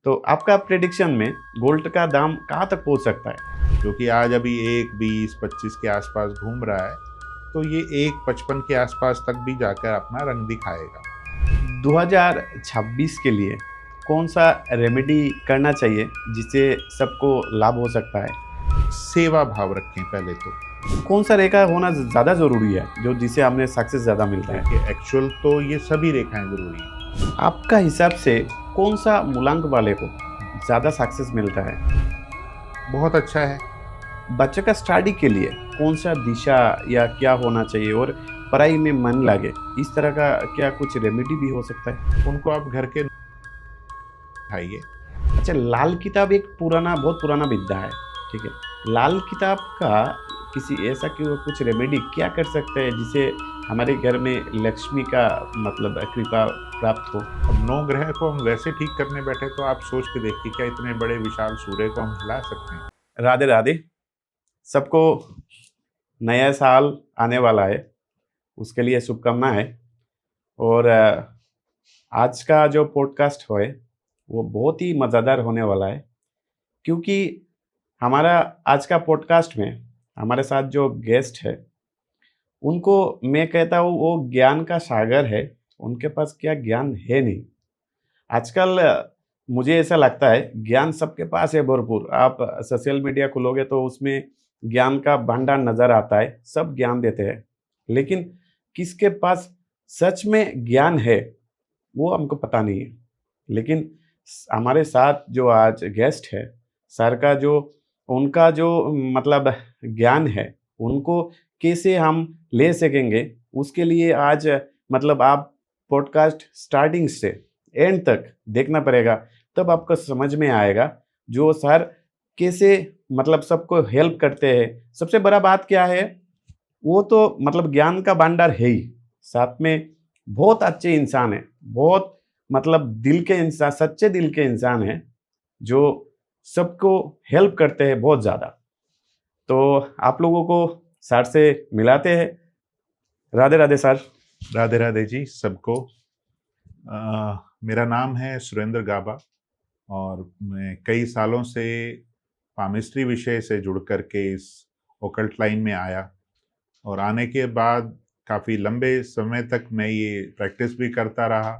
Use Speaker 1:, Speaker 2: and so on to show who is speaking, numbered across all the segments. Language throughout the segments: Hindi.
Speaker 1: तो आपका प्रेडिक्शन में गोल्ड का दाम कहाँ तक पहुँच सकता है?
Speaker 2: जो कि आज अभी 1,20-25 के आसपास घूम रहा है, तो ये 1,55 के आसपास तक भी जाकर अपना रंग दिखाएगा।
Speaker 1: 2026 के लिए कौन सा रेमेडी करना चाहिए जिससे सबको लाभ हो सकता है?
Speaker 2: सेवा भाव रखें पहले तो।
Speaker 1: कौन सा रेखा होना ज़्यादा ज़रूरी है जो जिससे हमें सक्सेस ज़्यादा मिलता है?
Speaker 2: देखिए, एक्चुअल तो ये सभी रेखाएं ज़रूरी हैं।
Speaker 1: आपका हिसाब से कौन सा मूलांक वाले को ज़्यादा सक्सेस मिलता है?
Speaker 2: बहुत अच्छा है।
Speaker 1: बच्चे का स्टडी के लिए कौन सा दिशा या क्या होना चाहिए और पढ़ाई में मन लगे, इस तरह का क्या कुछ रेमेडी भी हो सकता है?
Speaker 2: उनको आप घर के खाइए।
Speaker 1: अच्छा, लाल किताब एक बहुत पुराना विद्या है, ठीक है। लाल किताब का किसी ऐसा क्यों कुछ रेमेडी क्या कर सकते हैं जिससे हमारे घर में लक्ष्मी का मतलब कृपा प्राप्त हो?
Speaker 2: अब 9 ग्रह को हम वैसे ठीक करने बैठे तो आप सोच के देखिए, क्या इतने बड़े विशाल सूर्य को हम हिला सकते हैं?
Speaker 1: राधे राधे। सबको नया साल आने वाला है, उसके लिए शुभकामनाएं। और आज का जो पॉडकास्ट है वो बहुत ही मज़ेदार होने वाला है, क्योंकि हमारा आज का पॉडकास्ट में हमारे साथ जो गेस्ट है उनको मैं कहता हूँ वो ज्ञान का सागर है। उनके पास क्या ज्ञान है नहीं। आजकल मुझे ऐसा लगता है ज्ञान सबके पास है भरपूर। आप सोशल मीडिया खोलोगे तो उसमें ज्ञान का भंडार नज़र आता है, सब ज्ञान देते हैं। लेकिन किसके पास सच में ज्ञान है वो हमको पता नहीं है। लेकिन हमारे साथ जो आज गेस्ट है, सर का जो उनका जो मतलब ज्ञान है, उनको कैसे हम ले सकेंगे, उसके लिए आज मतलब आप पॉडकास्ट स्टार्टिंग से एंड तक देखना पड़ेगा, तब आपको समझ में आएगा जो सर कैसे मतलब सबको हेल्प करते हैं। सबसे बड़ा बात क्या है, वो तो मतलब ज्ञान का भंडार है ही, साथ में बहुत अच्छे इंसान है, बहुत मतलब दिल के इंसान, सच्चे दिल के इंसान है जो सबको हेल्प करते हैं बहुत ज़्यादा। तो आप लोगों को सर से मिलाते हैं। राधे राधे सर।
Speaker 2: राधे राधे जी सबको। मेरा नाम है सुरेंद्र गाबा और मैं कई सालों से पामिस्ट्री विषय से जुड़ करके इस ओकल्ट लाइन में आया, और आने के बाद काफ़ी लंबे समय तक मैं ये प्रैक्टिस भी करता रहा,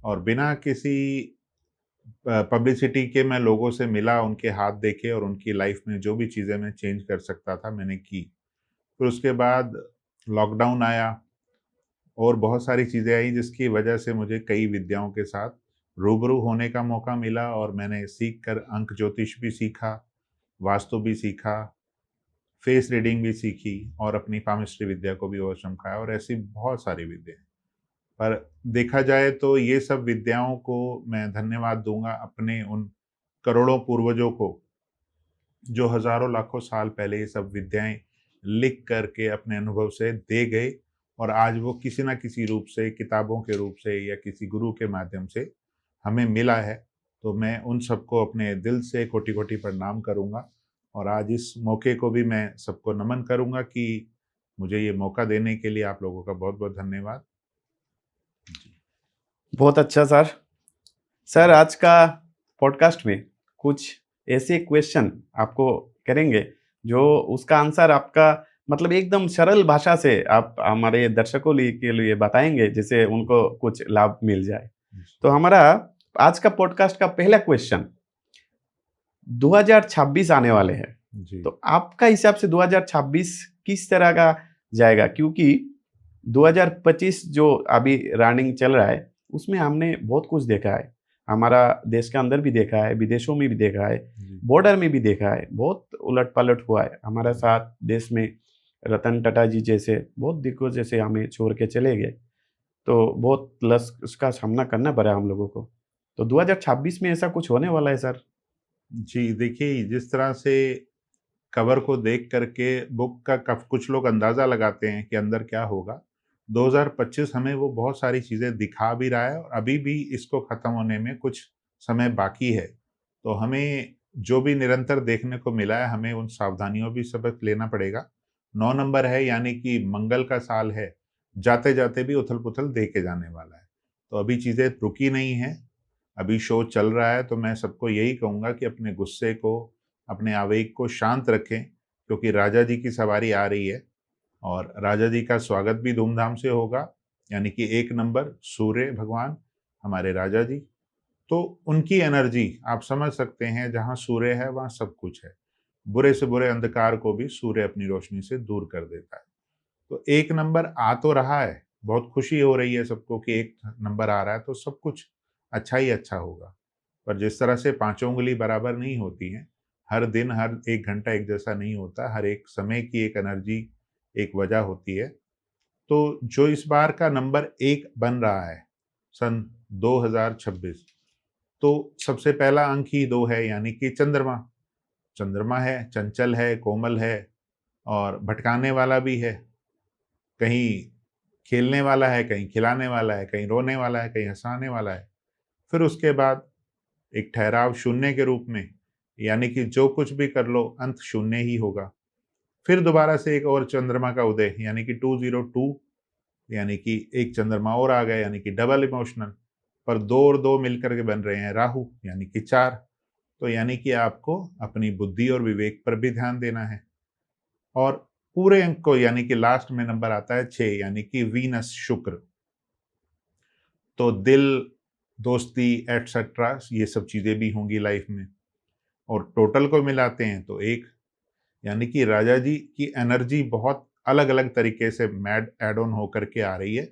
Speaker 2: और बिना किसी पब्लिसिटी के मैं लोगों से मिला, उनके हाथ देखे और उनकी लाइफ में जो भी चीज़ें मैं चेंज कर सकता था मैंने की। फिर उसके बाद लॉकडाउन आया और बहुत सारी चीज़ें आई जिसकी वजह से मुझे कई विद्याओं के साथ रूबरू होने का मौका मिला, और मैंने सीख कर अंक ज्योतिष भी सीखा, वास्तु भी सीखा, फेस रीडिंग भी सीखी, और अपनी पामिस्ट्री विद्या को भी और चमकाया, और ऐसी बहुत सारी विद्याएं। पर देखा जाए तो ये सब विद्याओं को मैं धन्यवाद दूंगा अपने उन करोड़ों पूर्वजों को जो हजारों लाखों साल पहले ये सब विद्याएं लिख करके अपने अनुभव से दे गए, और आज वो किसी ना किसी रूप से, किताबों के रूप से या किसी गुरु के माध्यम से हमें मिला है। तो मैं उन सबको अपने दिल से कोटि कोटि प्रणाम करूंगा, और आज इस मौके को भी मैं सबको नमन करूंगा कि मुझे ये मौका देने के लिए आप लोगों का बहुत बहुत धन्यवाद जी।
Speaker 1: बहुत अच्छा सर। सर आज का पॉडकास्ट में कुछ ऐसे क्वेश्चन आपको करेंगे जो उसका आंसर आपका मतलब एकदम सरल भाषा से आप हमारे दर्शकों के लिए बताएंगे, जिससे उनको कुछ लाभ मिल जाए। तो हमारा आज का पॉडकास्ट का पहला क्वेश्चन, 2026 आने वाले हैं,
Speaker 2: जी।
Speaker 1: तो आपका हिसाब से 2026 किस तरह का जाएगा? क्योंकि 2025 जो अभी रनिंग चल रहा है उसमें हमने बहुत कुछ देखा है। हमारा देश के अंदर भी देखा है, विदेशों में भी देखा है, बॉर्डर में भी देखा है, बहुत उलट-पलट हुआ है। हमारे साथ देश में रतन टाटा जी जैसे बहुत दिग्गज जैसे हमें छोड़ के चले गए, तो बहुत लस उसका सामना करना पड़ा हम लोगों को। तो 2026 में ऐसा कुछ होने वाला है सर?
Speaker 2: जी, देखिए, जिस तरह से कवर को देख करके बुक का कुछ लोग अंदाज़ा लगाते हैं कि अंदर क्या होगा, 2025 हमें वो बहुत सारी चीज़ें दिखा भी रहा है, और अभी भी इसको ख़त्म होने में कुछ समय बाकी है। तो हमें जो भी निरंतर देखने को मिला है, हमें उन सावधानियों भी सबक लेना पड़ेगा। 9 नंबर है, यानी कि मंगल का साल है, जाते-जाते भी उथल-पुथल दे के जाने वाला है। तो अभी चीज़ें रुकी नहीं हैं। अभी शो चल रहा है, तो मैं सबको यही कहूँगा कि अपने गुस्से को, अपने आवेग को शांत रखें, क्योंकि राजा जी की सवारी आ रही है और राजा जी का स्वागत भी धूमधाम से होगा। यानी कि 1 नंबर सूर्य भगवान, हमारे राजा जी। तो उनकी एनर्जी आप समझ सकते हैं, जहाँ सूर्य है वहाँ सब कुछ है। बुरे से बुरे अंधकार को भी सूर्य अपनी रोशनी से दूर कर देता है। तो 1 नंबर आ तो रहा है, बहुत खुशी हो रही है सबको कि 1 नंबर आ रहा है, तो सब कुछ अच्छा ही अच्छा होगा। पर जिस तरह से पाँचों उँगली बराबर नहीं होती हैं, हर दिन, हर 1 घंटा एक जैसा नहीं होता, हर एक समय की एक एनर्जी, एक वजह होती है। तो जो इस बार का नंबर 1 बन रहा है, सन 2026, तो सबसे पहला अंक ही 2 है, यानी कि चंद्रमा। चंद्रमा है, चंचल है, कोमल है और भटकाने वाला भी है। कहीं खेलने वाला है, कहीं खिलाने वाला है, कहीं रोने वाला है, कहीं हँसाने वाला है। फिर उसके बाद एक ठहराव शून्य के रूप में, यानी कि जो कुछ भी कर लो अंत शून्य ही होगा। फिर दोबारा से एक और चंद्रमा का उदय, यानी कि 202, यानी कि एक चंद्रमा और आ गया, यानी कि डबल इमोशनल। पर 2 और 2 मिलकर के बन रहे हैं राहु, यानी कि 4। तो यानी कि आपको अपनी बुद्धि और विवेक पर भी ध्यान देना है। और पूरे अंक को, यानी कि लास्ट में नंबर आता है 6, यानी कि वीनस, शुक्र। तो दिल, दोस्ती एटसेट्रा, ये सब चीज़ें भी होंगी लाइफ में। और टोटल को मिलाते हैं तो 1, यानी कि राजा जी की एनर्जी बहुत अलग-अलग तरीके से मैड ऐड ऑन होकर के आ रही है।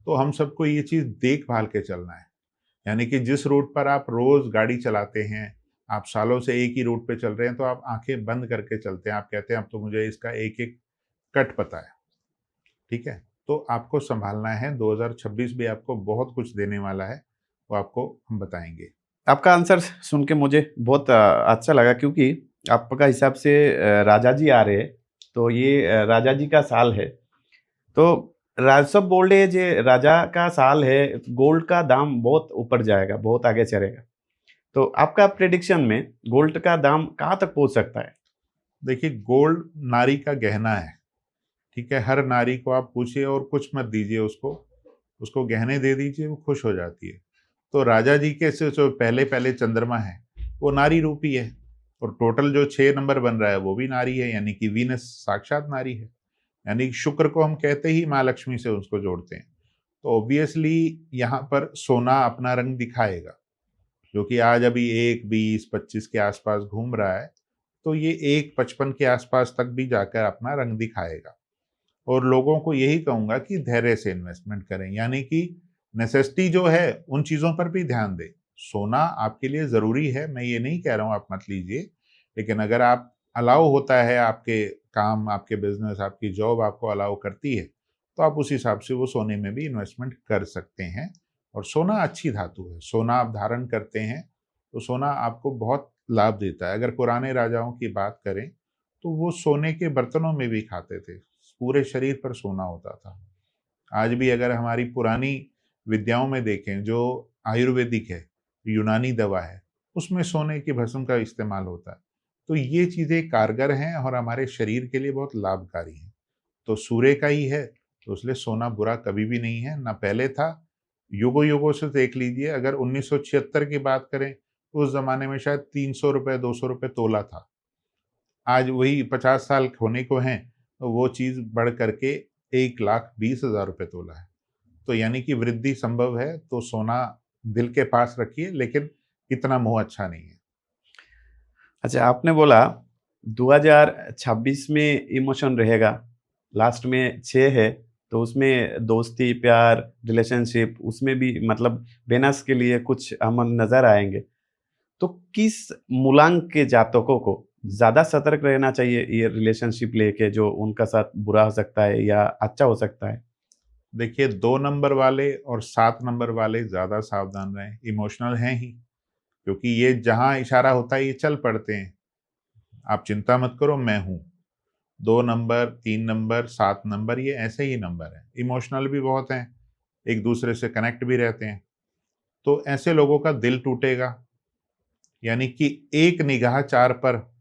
Speaker 2: तो हम सबको ये चीज़ देख-भाल के चलना है। यानी कि जिस रूट पर आप रोज़ गाड़ी चलाते हैं, आप सालों से एक ही रूट पे चल रहे हैं, तो आप आँखें बंद करके चलते हैं। आप कहते हैं अब तो मुझे इसका एक-एक कट पता है, ठीक है? तो आपको सँभालना है, 2026 भी आपको बहुत कुछ देने वाला है, वो आपको हम बताएँगे।
Speaker 1: आपका आंसर सुन के मुझे बहुत अच्छा लगा, क्योंकि आपका हिसाब से राजा जी आ रहे हैं, तो ये राजा जी का साल है। तो सब बोल रहे हैं जे राजा का साल है, गोल्ड का दाम बहुत ऊपर जाएगा, बहुत आगे चलेगा। तो आपका प्रेडिक्शन में गोल्ड का दाम कहाँ तक पहुँच सकता है?
Speaker 2: देखिए, गोल्ड नारी का गहना है, ठीक है? हर नारी को आप पूछिए और कुछ मत दीजिए उसको, उसको गहने दे दीजिए, वो खुश हो जाती है। तो राजा जी के से जो पहले-पहले चंद्रमा है, वो नारी रूपी है और टोटल जो 6 नंबर बन रहा है, वो भी नारी है, यानी कि वीनस साक्षात नारी है। यानी शुक्र को हम कहते ही माँ लक्ष्मी से उसको जोड़ते हैं। तो ऑब्वियसली यहाँ पर सोना अपना रंग दिखाएगा, जो कि आज अभी 1, 20, 25 के आसपास घूम रहा है, तो ये 1, 55 के आसपास तक भी जाकर अपना रंग दिखाएगा। और लोगों को यही कहूँगा कि धैर्य से इन्वेस्टमेंट करें, यानी कि नेसेसिटी जो है, उन चीज़ों पर भी ध्यान दें। सोना आपके लिए ज़रूरी है, मैं ये नहीं कह रहा हूँ आप मत लीजिए, लेकिन अगर आप अलाउ होता है, आपके काम, आपके बिज़नेस, आपकी जॉब आपको अलाउ करती है, तो आप उस हिसाब से वो सोने में भी इन्वेस्टमेंट कर सकते हैं। और सोना अच्छी धातु है, सोना आप धारण करते हैं, तो सोना आपको बहुत लाभ देता है। अगर पुराने राजाओं की बात करें, तो वो सोने के बर्तनों में भी खाते थे, पूरे शरीर पर सोना होता था। आज भी अगर हमारी पुरानी विद्याओं में देखें, जो आयुर्वेदिक है, यूनानी दवा है, उसमें सोने की भस्म का इस्तेमाल होता है। तो ये चीज़ें कारगर हैं और हमारे शरीर के लिए बहुत लाभकारी हैं। तो सूर्य का ही है, तो इसलिए सोना बुरा कभी भी नहीं है, ना पहले था। युगों-युगों से देख लीजिए, अगर 1976 की बात करें, तो उस ज़माने में शायद ₹300 ₹200 तोला था। आज वही 50 साल होने को हैं, तो वो चीज़ बढ़ करके 1,20,000 रुपए तोला है। तो यानी कि वृद्धि संभव है, तो सोना दिल के पास रखिए, लेकिन इतना मोह अच्छा नहीं है।
Speaker 1: अच्छा, आपने बोला 2026 में इमोशन रहेगा, लास्ट में 6 है, तो उसमें दोस्ती, प्यार, रिलेशनशिप उसमें भी मतलब वेनस के लिए कुछ हम नज़र आएँगे। तो किस मूलांक के जातकों को ज़्यादा सतर्क रहना चाहिए ये रिलेशनशिप लेके, जो उनका साथ बुरा हो सकता है या अच्छा हो सकता है?
Speaker 2: देखिए, 2 नंबर वाले और 7 नंबर वाले ज़्यादा सावधान रहें, इमोशनल हैं ही, क्योंकि ये जहाँ इशारा होता है, ये चल पड़ते हैं। आप चिंता मत करो, मैं हूँ। 2 नंबर, 3 नंबर, 7 नंबर, ये ऐसे ही नंबर हैं। इमोशनल भी बहुत हैं, एक-दूसरे से कनेक्ट भी रहते हैं। तो ऐसे लोगों का दिल टूटेगा, यानी कि एक निगाह 4 पर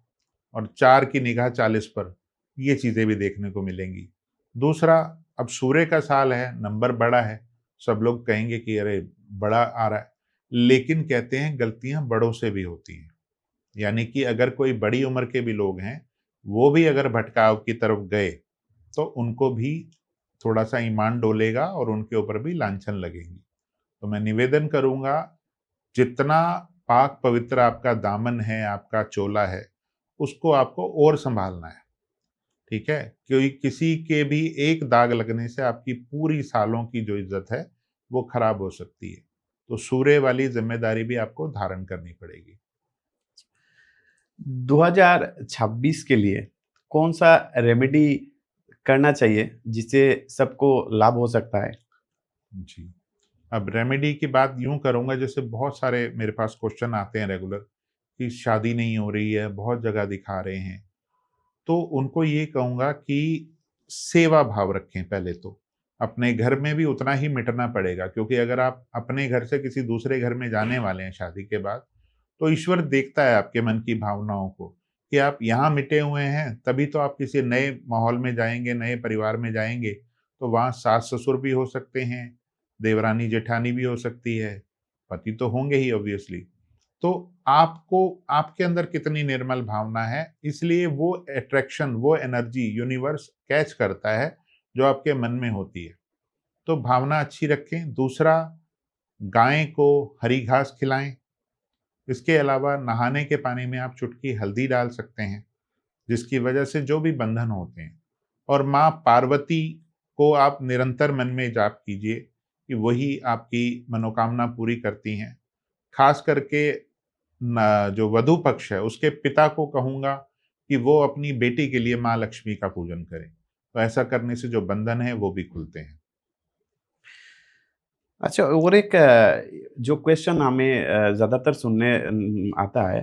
Speaker 2: और 4 की निगाह 40 पर, ये चीज़ें भी देखने को मिलेंगी। दूसरा, अब सूर्य का साल है, नंबर बड़ा है, सब लोग कहेंगे कि अरे! बड़ा आ रहा है, लेकिन कहते हैं गलतियां बड़ों से भी होती हैं। यानी कि अगर कोई बड़ी उम्र के भी लोग हैं, वो भी अगर भटकाव की तरफ गए, तो उनको भी थोड़ा-सा ईमान डोलेगा और उनके ऊपर भी लांछन लगेंगी। तो मैं निवेदन करूँगा, जितना पाक पवित्र आपका दामन है, आपका चोला है, उसको आपको और सँभालना है, ठीक है? क्योंकि किसी के भी एक दाग लगने से आपकी पूरी सालों की जो इज़्ज़त है, वो खराब हो सकती है। तो सूरे वाली ज़िम्मेदारी भी आपको धारण करनी पड़ेगी।
Speaker 1: 2026 के लिए कौन सा रेमेडी करना चाहिए जिससे सबको लाभ हो सकता है?
Speaker 2: जी। अब रेमेडी की बात यूँ करूँगा, जैसे बहुत सारे मेरे पास क्वेश्चन आते हैं रेगुलर कि शादी नहीं हो रही है, बहुत जगह दिखा रहे हैं। तो उनको ये कहूँगा कि सेवा भाव रखें पहले तो। अपने घर में भी उतना ही मिटना पड़ेगा, क्योंकि अगर आप अपने घर से किसी दूसरे घर में जाने वाले हैं शादी के बाद, तो ईश्वर देखता है आपके मन की भावनाओं को कि आप यहाँ मिटे हुए हैं, तभी तो आप किसी नए माहौल में जाएँगे, नए परिवार में जाएँगे, तो वहाँ सास-ससुर भी हो सकते हैं, देवरानी-जेठानी भी हो सकती है, पति तो होंगे ही ऑब्वियसली। तो आपको आपके अंदर कितनी निर्मल भावना है, इसलिए वो अट्रैक्शन, वो एनर्जी यूनिवर्स कैच करता है, जो आपके मन में होती है। तो भावना अच्छी रखें। दूसरा, गाय को हरी घास खिलाएँ। इसके अलावा नहाने के पानी में आप चुटकी हल्दी डाल सकते हैं, जिसकी वजह से जो भी बंधन होते हैं, और माँ पार्वती को आप निरंतर मन में जाप कीजिए कि वही आपकी मनोकामना पूरी करती हैं। खास करके जो वधू पक्ष है, उसके पिता को कहूँगा कि वो अपनी बेटी के लिए माँ लक्ष्मी का पूजन करें। तो ऐसा करने से जो बंधन है वो भी खुलते हैं।
Speaker 1: अच्छा, और एक जो क्वेश्चन हमें ज़्यादातर सुनने आता है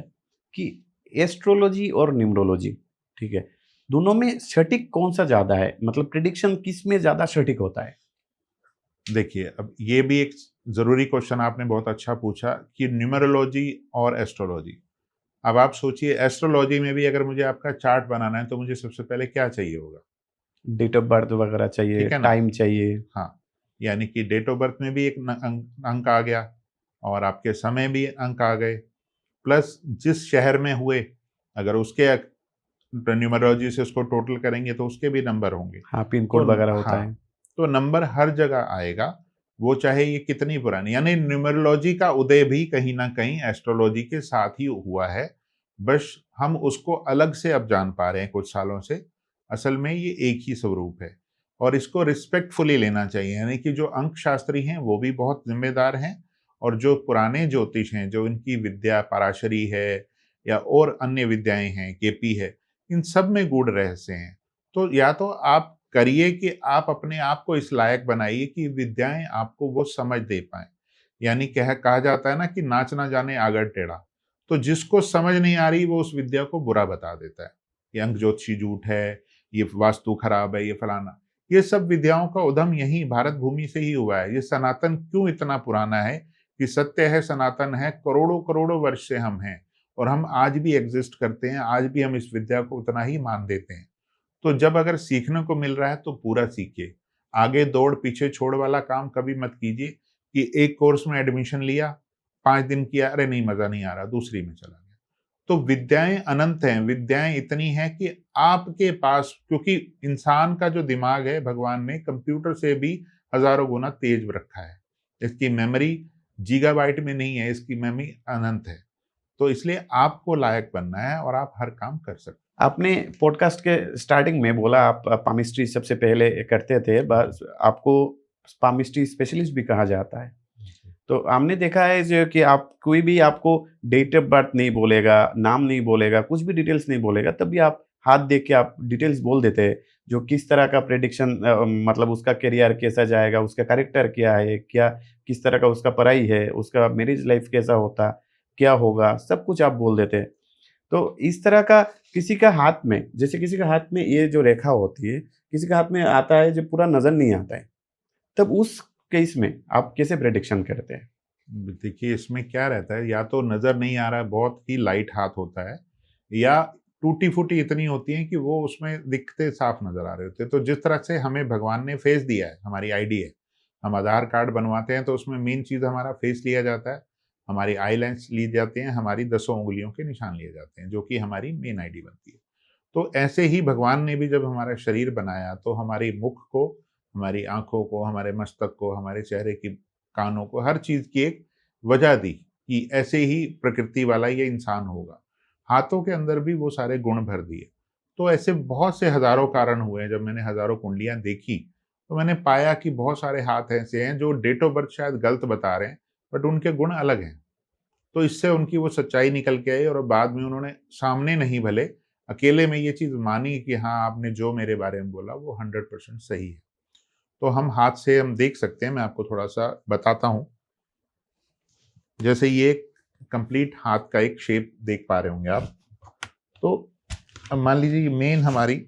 Speaker 1: कि एस्ट्रोलॉजी और न्यूमरोलॉजी, ठीक है? दोनों में सटीक कौन-सा ज़्यादा है? मतलब प्रेडिक्शन किस में ज़्यादा सटीक होता है?
Speaker 2: देखिए, अब ये भी एक ज़रूरी क्वेश्चन आपने बहुत अच्छा पूछा कि न्यूमरोलॉजी और एस्ट्रोलॉजी। अब आप सोचिए, एस्ट्रोलॉजी में भी अगर मुझे आपका चार्ट बनाना है, तो मुझे सबसे पहले क्या चाहिए होगा?
Speaker 1: डेट ऑफ बर्थ वगैरह चाहिए,
Speaker 2: ठीक है ना?
Speaker 1: टाइम चाहिए।
Speaker 2: हाँ, यानी कि डेट ऑफ बर्थ में भी एक अंक आ गया, और आपके समय भी अंक आ गए, प्लस जिस शहर में हुए, अगर उसके न्यूमरोलॉजी से उसको टोटल करेंगे तो उसके भी नंबर होंगे।
Speaker 1: हाँ, पिन
Speaker 2: तो
Speaker 1: कोड वगैरह होता
Speaker 2: हाँ,
Speaker 1: है।
Speaker 2: तो नंबर हर जगह आएगा, वो चाहे ये कितनी पुरानी, यानी न्यूमरोलॉजी का उदय भी कहीं न कहीं एस्ट्रोलॉजी के साथ ही हुआ है। बस हम उसको अलग से अब जान पा रहे हैं कुछ सालों से। असल में ये एक ही स्वरूप है, और इसको रिस्पेक्टफुली लेना चाहिए। यानी कि जो अंक शास्त्री हैं, वो भी बहुत ज़िम्मेदार हैं, और जो पुराने ज्योतिष हैं, जो इनकी विद्या पराशरी है या और अन्य विद्याएँ हैं, केपी है, इन सब में गूढ़ रहस्य हैं। तो या तो आप करिए कि आप अपने आप को इस लायक बनाइए कि विद्याएँ आपको वो समझ दे पाएँ। यानी कहा जाता है ना कि नाच ना जाने आगर टेढ़ा। तो जिसको समझ नहीं आ रही, वो उस विद्या को बुरा बता देता है। ये अंक ज्योतिषी झूठ है, ये वास्तु खराब है, ये फलाना। ये सब विद्याओं का उद्गम यहीं भारत भूमि से ही हुआ है। ये सनातन क्यों इतना पुराना है कि सत्य है, सनातन है, करोड़ों-करोड़ों वर्ष से हम हैं, और हम आज भी एग्ज़िस्ट करते हैं, आज भी हम इस विद्या को उतना ही मान देते हैं। तो जब अगर सीखने को मिल रहा है, तो पूरा सीखिए। आगे दौड़ पीछे छोड़ वाला काम कभी मत कीजिए कि एक कोर्स में एडमिशन लिया, 5 दिन किया, अरे नहीं मज़ा नहीं आ रहा, दूसरी में चला गया। तो विद्याएँ अनंत हैं, विद्याएँ इतनी हैं कि आपके पास, क्योंकि इंसान का जो दिमाग है, भगवान ने कंप्यूटर से भी हज़ारों गुना तेज़ रखा है। इसकी मेमोरी गीगाबाइट में नहीं है, इसकी मेमोरी अनंत है। तो इसलिए आपको लायक बनना है, और आप हर काम कर सकते हैं।
Speaker 1: आपने पॉडकास्ट के स्टार्टिंग में बोला आप पामिस्ट्री सबसे पहले करते थे, बस आपको पामिस्ट्री स्पेशलिस्ट भी कहा जाता है। तो हमने देखा है जो कि आप कोई भी आपको डेट ऑफ बर्थ नहीं बोलेगा, नाम नहीं बोलेगा, कुछ भी डिटेल्स नहीं बोलेगा, तब भी आप हाथ देख के आप डिटेल्स बोल देते हैं, जो किस तरह का प्रेडिक्शन मतलब उसका करियर कैसा जाएगा, उसका कैरेक्टर क्या है, क्या किस तरह का उसका पढ़ाई है, उसका मैरिज लाइफ कैसा होता, क्या होगा, सब कुछ आप बोल देते हैं। तो इस तरह का किसी का हाथ में, जैसे किसी का हाथ में ये जो रेखा होती है, किसी का हाथ में आता है जो पूरा नज़र नहीं आता है, तब उस केस में आप कैसे प्रेडिक्शन करते हैं?
Speaker 2: देखिए, इसमें क्या रहता है, या तो नज़र नहीं आ रहा है, बहुत ही लाइट हाथ होता है, या टूटी-फूटी इतनी होती है कि वो उसमें दिखते साफ नज़र आ रहे होते हैं। तो जिस तरह से हमें भगवान ने फेस दिया है, हमारी आईडी है, हम आधार कार्ड बनवाते हैं तो उसमें मेन चीज़ हमारा फेस लिया जाता है। हमारी आई लाइन्स ली जाते हैं, हमारी 10 उंगलियों के निशान लिए जाते हैं, जो कि हमारी मेन आईडी बनती है। तो ऐसे ही भगवान ने भी जब हमारा शरीर बनाया तो हमारी मुख को, हमारी आँखों को, हमारे मस्तक को, हमारे चेहरे की, कानों को, हर चीज़ की एक वजह दी कि ऐसे ही प्रकृति वाला ये इंसान होगा। हाथों के अंदर भी वो सारे गुण भर दिए। तो ऐसे बहुत से हज़ारों कारण हुए हैं। जब मैंने हज़ारों कुंडलियाँ देखी, तो मैंने पाया कि बहुत सारे हाथ ऐसे हैं जो डेट ऑफ बर्थ शायद गलत बता रहे हैं, बट उनके गुण अलग हैं। तो इससे उनकी वो सच्चाई निकल के आई और बाद में उन्होंने सामने नहीं भले, अकेले में ये चीज़ मानी कि हाँ, आपने जो मेरे बारे में बोला वो 100% सही है। तो हम हाथ से हम देख सकते हैं, मैं आपको थोड़ा-सा बताता हूँ। जैसे ये कंप्लीट हाथ का एक शेप देख पा रहे होंगे आप। तो अब मान लीजिए ये मेन हमारी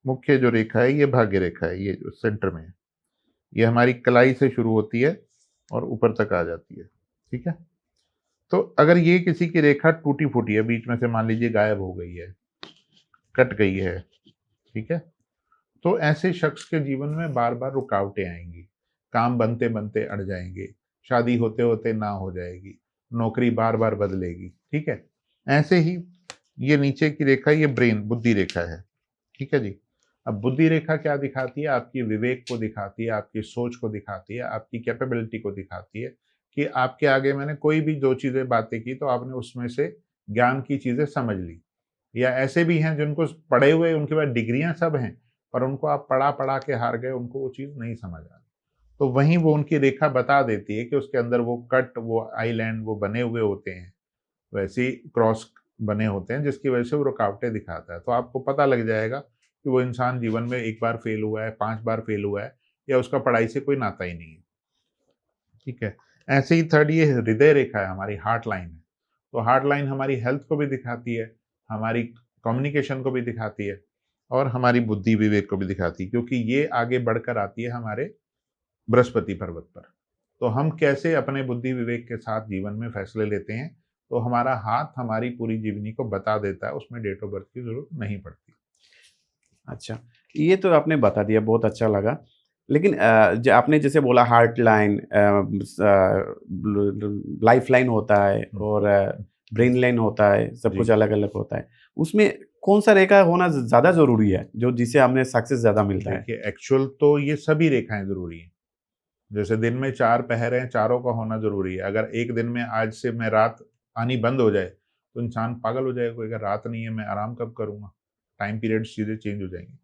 Speaker 2: मुख्य जो रेखा है, ये भाग्य रेखा है, ये जो सेंटर में है। ये हमारी कलाई से शुरू होती है और ऊपर तक आ जाती है, ठीक है? तो अगर ये किसी की रेखा टूटी-फूटी है, बीच में से मान लीजिए गायब हो गई है, कट गई है, ठीक है? तो ऐसे शख्स के जीवन में बार-बार रुकावटें आएँगी, काम बनते-बनते अड़ जाएँगे, शादी होते-होते ना हो जाएगी, नौकरी बार-बार बदलेगी, ठीक है? ऐसे ही ये नीचे की रेखा, ये ब्रेन, बुद्धि रेखा है, ठीक है जी? अब बुद्धि रेखा क्या दिखाती है? आपकी विवेक को दिखाती है, आपकी सोच को दिखाती है, आपकी कैपेबिलिटी को दिखाती है कि आपके आगे मैंने कोई भी 2 चीज़ें बातें की तो आपने उसमें से ज्ञान की चीज़ें समझ ली। या ऐसे भी हैं जिनको पढ़े हुए, उनके पास डिग्रियाँ सब हैं, पर उनको आप पढ़ा-पढ़ा के हार गए, उनको वो चीज़ नहीं समझ आ रही। तो वहीं वो उनकी रेखा बता देती है कि उसके अंदर वो कट, वो आइलैंड वो बने हुए होते हैं, वैसे ही क्रॉस बने होते हैं, जिसकी वजह से वो रुकावटें दिखाता है। तो आपको पता लग जाएगा कि वो इंसान जीवन में 1 बार फेल हुआ है, 5 बार फेल हुआ है, या उसका पढ़ाई से कोई नाता ही नहीं है, ठीक है? ऐसे ही थर्ड ये हृदय रेखा है, हमारी हार्ट लाइन है। तो हार्ट लाइन हमारी हेल्थ को भी दिखाती है, हमारी कम्युनिकेशन को भी दिखाती है और हमारी बुद्धि विवेक को भी दिखाती है, क्योंकि ये आगे बढ़कर आती है हमारे बृहस्पति पर्वत पर। तो हम कैसे अपने बुद्धि विवेक के साथ जीवन में फैसले लेते हैं, तो हमारा हाथ हमारी पूरी जीवनी को बता देता है, उसमें डेट ऑफ बर्थ की ज़रूरत नहीं पड़ती।
Speaker 1: अच्छा, ये तो आपने बता दिया, बहुत अच्छा लगा। लेकिन आपने जैसे बोला हार्ट लाइन, लाइफ लाइन होता है और ब्रेन लाइन होता है, सब कुछ अलग-अलग होता है। उसमें कौन-सा रेखा होना ज़्यादा ज़रूरी है, जो जिससे हमें सक्सेस ज़्यादा मिलता है?
Speaker 2: देखिए, एक्चुअल तो ये सभी रेखाएँ ज़रूरी हैं। जैसे दिन में 4 पहर हैं, चारों का होना ज़रूरी है। अगर एक दिन में आज से मैं रात आनी बंद हो जाए, तो इंसान पागल हो जाएगा, कोई, अगर रात नहीं है मैं आराम कब करूँगा? टाइम पीरियड्स चीज़ें चेंज हो जाएँगी।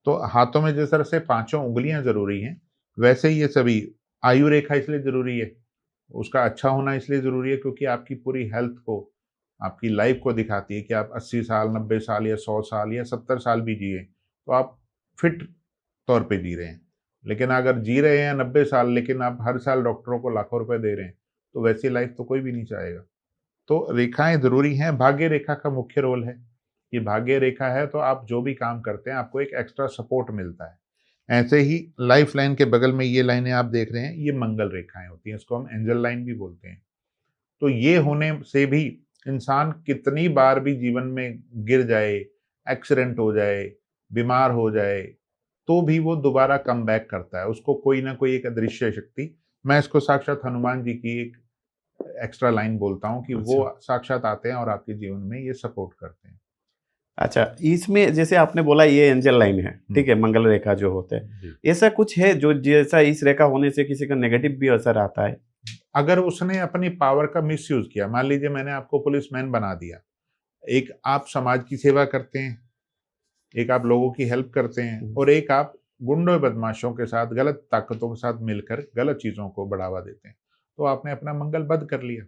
Speaker 2: तो हाथों में जिस तरह से पाँचों उँगलियाँ ज़रूरी हैं, वैसे ही ये सभी, आयु रेखा इसलिए ज़रूरी है, उसका अच्छा होना इसलिए ज़रूरी है क्योंकि आपकी पूरी हेल्थ को, आपकी लाइफ़ को दिखाती है कि आप 80 साल, 90 साल या 100 साल या 70 साल भी जिए, तो आप फिट तौर पे जी रहे हैं। लेकिन अगर जी रहे हैं 90 साल, लेकिन आप हर साल डॉक्टरों को लाखों रुपए दे रहे हैं, तो वैसी लाइफ़ तो कोई भी नहीं चाहेगा। तो रेखाएँ ज़रूरी हैं। भाग्य रेखा का मुख्य रोल है कि भाग्य रेखा है तो आप जो भी काम करते हैं, आपको एक एक्स्ट्रा सपोर्ट मिलता है। ऐसे ही लाइफ लाइन के बगल में ये लाइनें आप देख रहे हैं, ये मंगल रेखाएँ होती हैं, इसको हम एंजल लाइन भी बोलते हैं। तो ये होने से भी इंसान कितनी बार भी जीवन में गिर जाए, एक्सीडेंट हो जाए, बीमार हो जाए, तो भी वो दोबारा कमबैक करता है। उसको कोई ना कोई एक अदृश्य शक्ति, मैं इसको साक्षात हनुमान जी की एक एक्स्ट्रा लाइन बोलता हूँ कि वो
Speaker 1: अच्छा।
Speaker 2: साक्षात आते हैं और आपके जीवन में ये सपोर्ट करते हैं।
Speaker 1: अच्छा, इसमें जैसे आपने बोला ये एंजल लाइन है,
Speaker 2: हुँ।
Speaker 1: ठीक है? मंगल रेखा जो होते हैं।
Speaker 2: जी।
Speaker 1: ऐसा कुछ है जो जैसा इस रेखा होने से किसी का नेगेटिव भी असर आता है?
Speaker 2: अगर उसने अपनी पावर का मिसयूज़ किया, मान लीजिए मैंने आपको पुलिसमैन बना दिया, एक आप समाज की सेवा करते हैं, एक आप लोगों की हेल्प करते हैं और एक आप गुंडों बदमाशों के साथ, गलत ताकतों के साथ मिलकर गलत चीज़ों को बढ़ावा देते हैं। तो आपने अपना मंगल बद कर लिया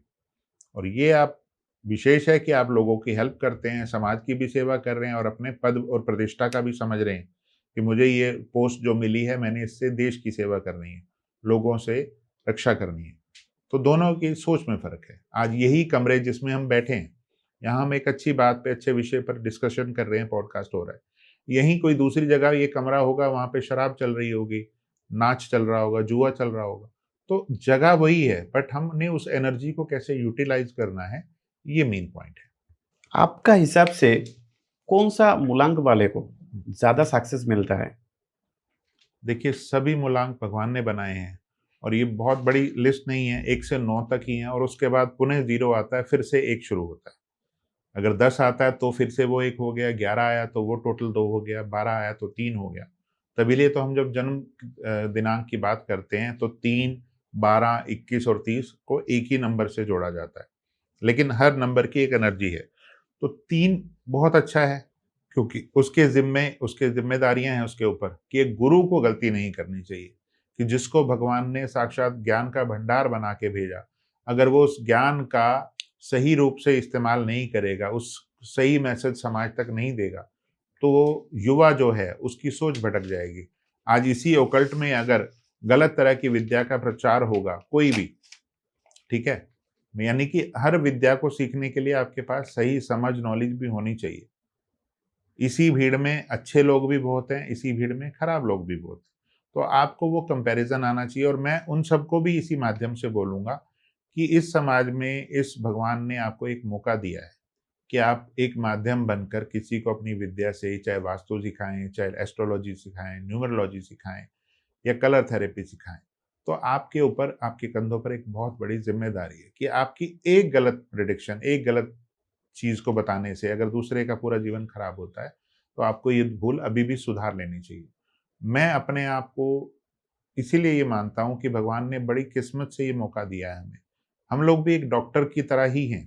Speaker 2: और ये आप विशेष है कि आप लोगों की हेल्प करते हैं, समाज की भी सेवा कर रहे हैं और अपने पद और प्रतिष्ठा का भी समझ रहे हैं कि मुझे ये पोस्ट जो मिली है, मैंने इससे देश की सेवा करनी है, लोगों से रक्षा करनी है। तो दोनों की सोच में फ़र्क है। आज यही कमरे जिसमें हम बैठे हैं, यहाँ हम एक अच्छी बात पे, अच्छे विषय पर डिस्कशन कर रहे हैं, पॉडकास्ट हो रहा है। यहीं कोई दूसरी जगह ये कमरा होगा, वहाँ पे शराब चल रही होगी, नाच चल रहा होगा, जुआ चल रहा होगा। तो जगह वही है, बट हमने उस एनर्जी को कैसे यूटिलाइज़ करना है, ये मेन पॉइंट है।
Speaker 1: आपका हिसाब से कौन-सा मूलांक वाले को ज़्यादा सक्सेस मिलता है?
Speaker 2: देखिए, सभी मूलांक भगवान ने बनाए हैं और ये बहुत बड़ी लिस्ट नहीं है, 1 से 9 तक ही है, और उसके बाद पुनः 0 आता है, फिर से 1 शुरू होता है। अगर 10 आता है तो फिर से वो 1 हो गया, 11 आया तो वो टोटल 2 हो गया, 12 आया तो 3 हो गया। तभी लिए तो हम जब जन्म दिनांक की बात करते हैं तो 3, 12, 21 और 30 को एक ही नंबर से जोड़ा जाता है, लेकिन हर नंबर की एक एनर्जी है। तो 3 बहुत अच्छा है, क्योंकि उसके ज़िम्मेदारियाँ हैं उसके ऊपर कि एक गुरु को गलती नहीं करनी चाहिए, कि जिसको भगवान ने साक्षात ज्ञान का भंडार बना के भेजा, अगर वो उस ज्ञान का सही रूप से इस्तेमाल नहीं करेगा, उस सही मैसेज समाज तक नहीं देगा, तो वो युवा जो है उसकी सोच भटक जाएगी। आज इसी ओकल्ट में अगर गलत तरह की विद्या का प्रचार होगा, कोई भी, ठीक है? यानी कि हर विद्या को सीखने के लिए आपके पास सही समझ, नॉलेज भी होनी चाहिए। इसी भीड़ में अच्छे लोग भी बहुत हैं, इसी भीड़ में खराब लोग भी बहुत हैं। तो आपको वो कंपैरिज़न आना चाहिए, और मैं उन सबको भी इसी माध्यम से बोलूँगा कि इस समाज में इस भगवान ने आपको एक मौका दिया है कि आप एक माध्यम बनकर किसी को अपनी विद्या से, चाहे वास्तु सिखाएँ, चाहे एस्ट्रोलॉजी सिखाएँ, न्यूमरोलॉजी सिखाएँ या कलर थेरेपी सिखाएँ। तो आपके ऊपर, आपके कंधों पर एक बहुत बड़ी ज़िम्मेदारी है कि आपकी एक गलत प्रेडिक्शन, एक गलत चीज़ को बताने से अगर दूसरे का पूरा जीवन खराब होता है, तो आपको ये भूल अभी भी सुधार लेनी चाहिए। मैं अपने आप को इसीलिए ये मानता हूँ कि भगवान ने बड़ी किस्मत से ये मौका दिया है हमें। हम लोग भी एक डॉक्टर की तरह ही हैं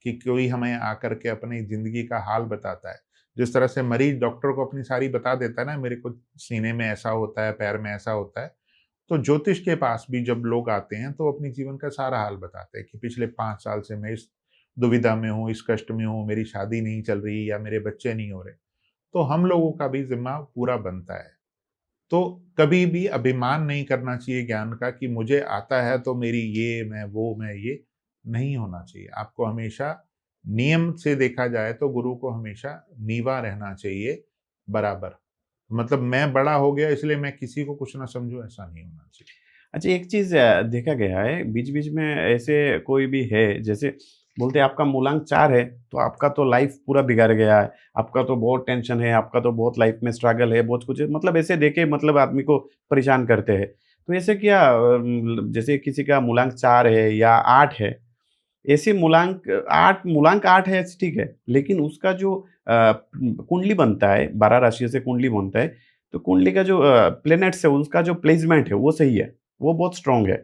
Speaker 2: कि कोई हमें आकर के अपनी ज़िंदगी का हाल बताता है। जिस तरह से मरीज़ डॉक्टर को अपनी सारी बता देता है ना, मेरे को सीने में ऐसा होता है, पैर में ऐसा होता है। तो ज्योतिष के पास भी जब लोग आते हैं तो अपने जीवन का सारा हाल बताते हैं कि पिछले 5 साल से मैं इस दुविधा में हूँ, इस कष्ट में हूँ, मेरी शादी नहीं चल रही या मेरे बच्चे नहीं हो रहे। तो हम लोगों का भी ज़िम्मा पूरा बनता है। तो कभी भी अभिमान नहीं करना चाहिए ज्ञान का कि मुझे आता है तो मेरी ये, मैं वो, मैं ये, नहीं होना चाहिए। आपको हमेशा नियम से देखा जाए तो गुरु को हमेशा नीवा रहना चाहिए बराबर। मतलब मैं बड़ा हो गया इसलिए मैं किसी को कुछ ना समझूँ, ऐसा नहीं होना चाहिए।
Speaker 1: अच्छा, एक चीज़ देखा गया है, बीच-बीच में ऐसे कोई भी है, जैसे बोलते हैं आपका मूलांक 4 है, तो आपका तो लाइफ़ पूरा बिगड़ गया है, आपका तो बहुत टेंशन है, आपका तो बहुत लाइफ़ में स्ट्रगल है, बहुत कुछ है, मतलब ऐसे देके मतलब आदमी को परेशान करते हैं। तो ऐसे क्या जैसे किसी का मूलांक 4 है या 8 है, ऐसे मूलांक 8 है, ठीक है, लेकिन उसका जो कुंडली बनता है, 12 राशियों से कुंडली बनता है, तो कुंडली का जो प्लैनेट्स है, उसका जो प्लेसमेंट है, वो सही है, वो बहुत स्ट्रॉन्ग है।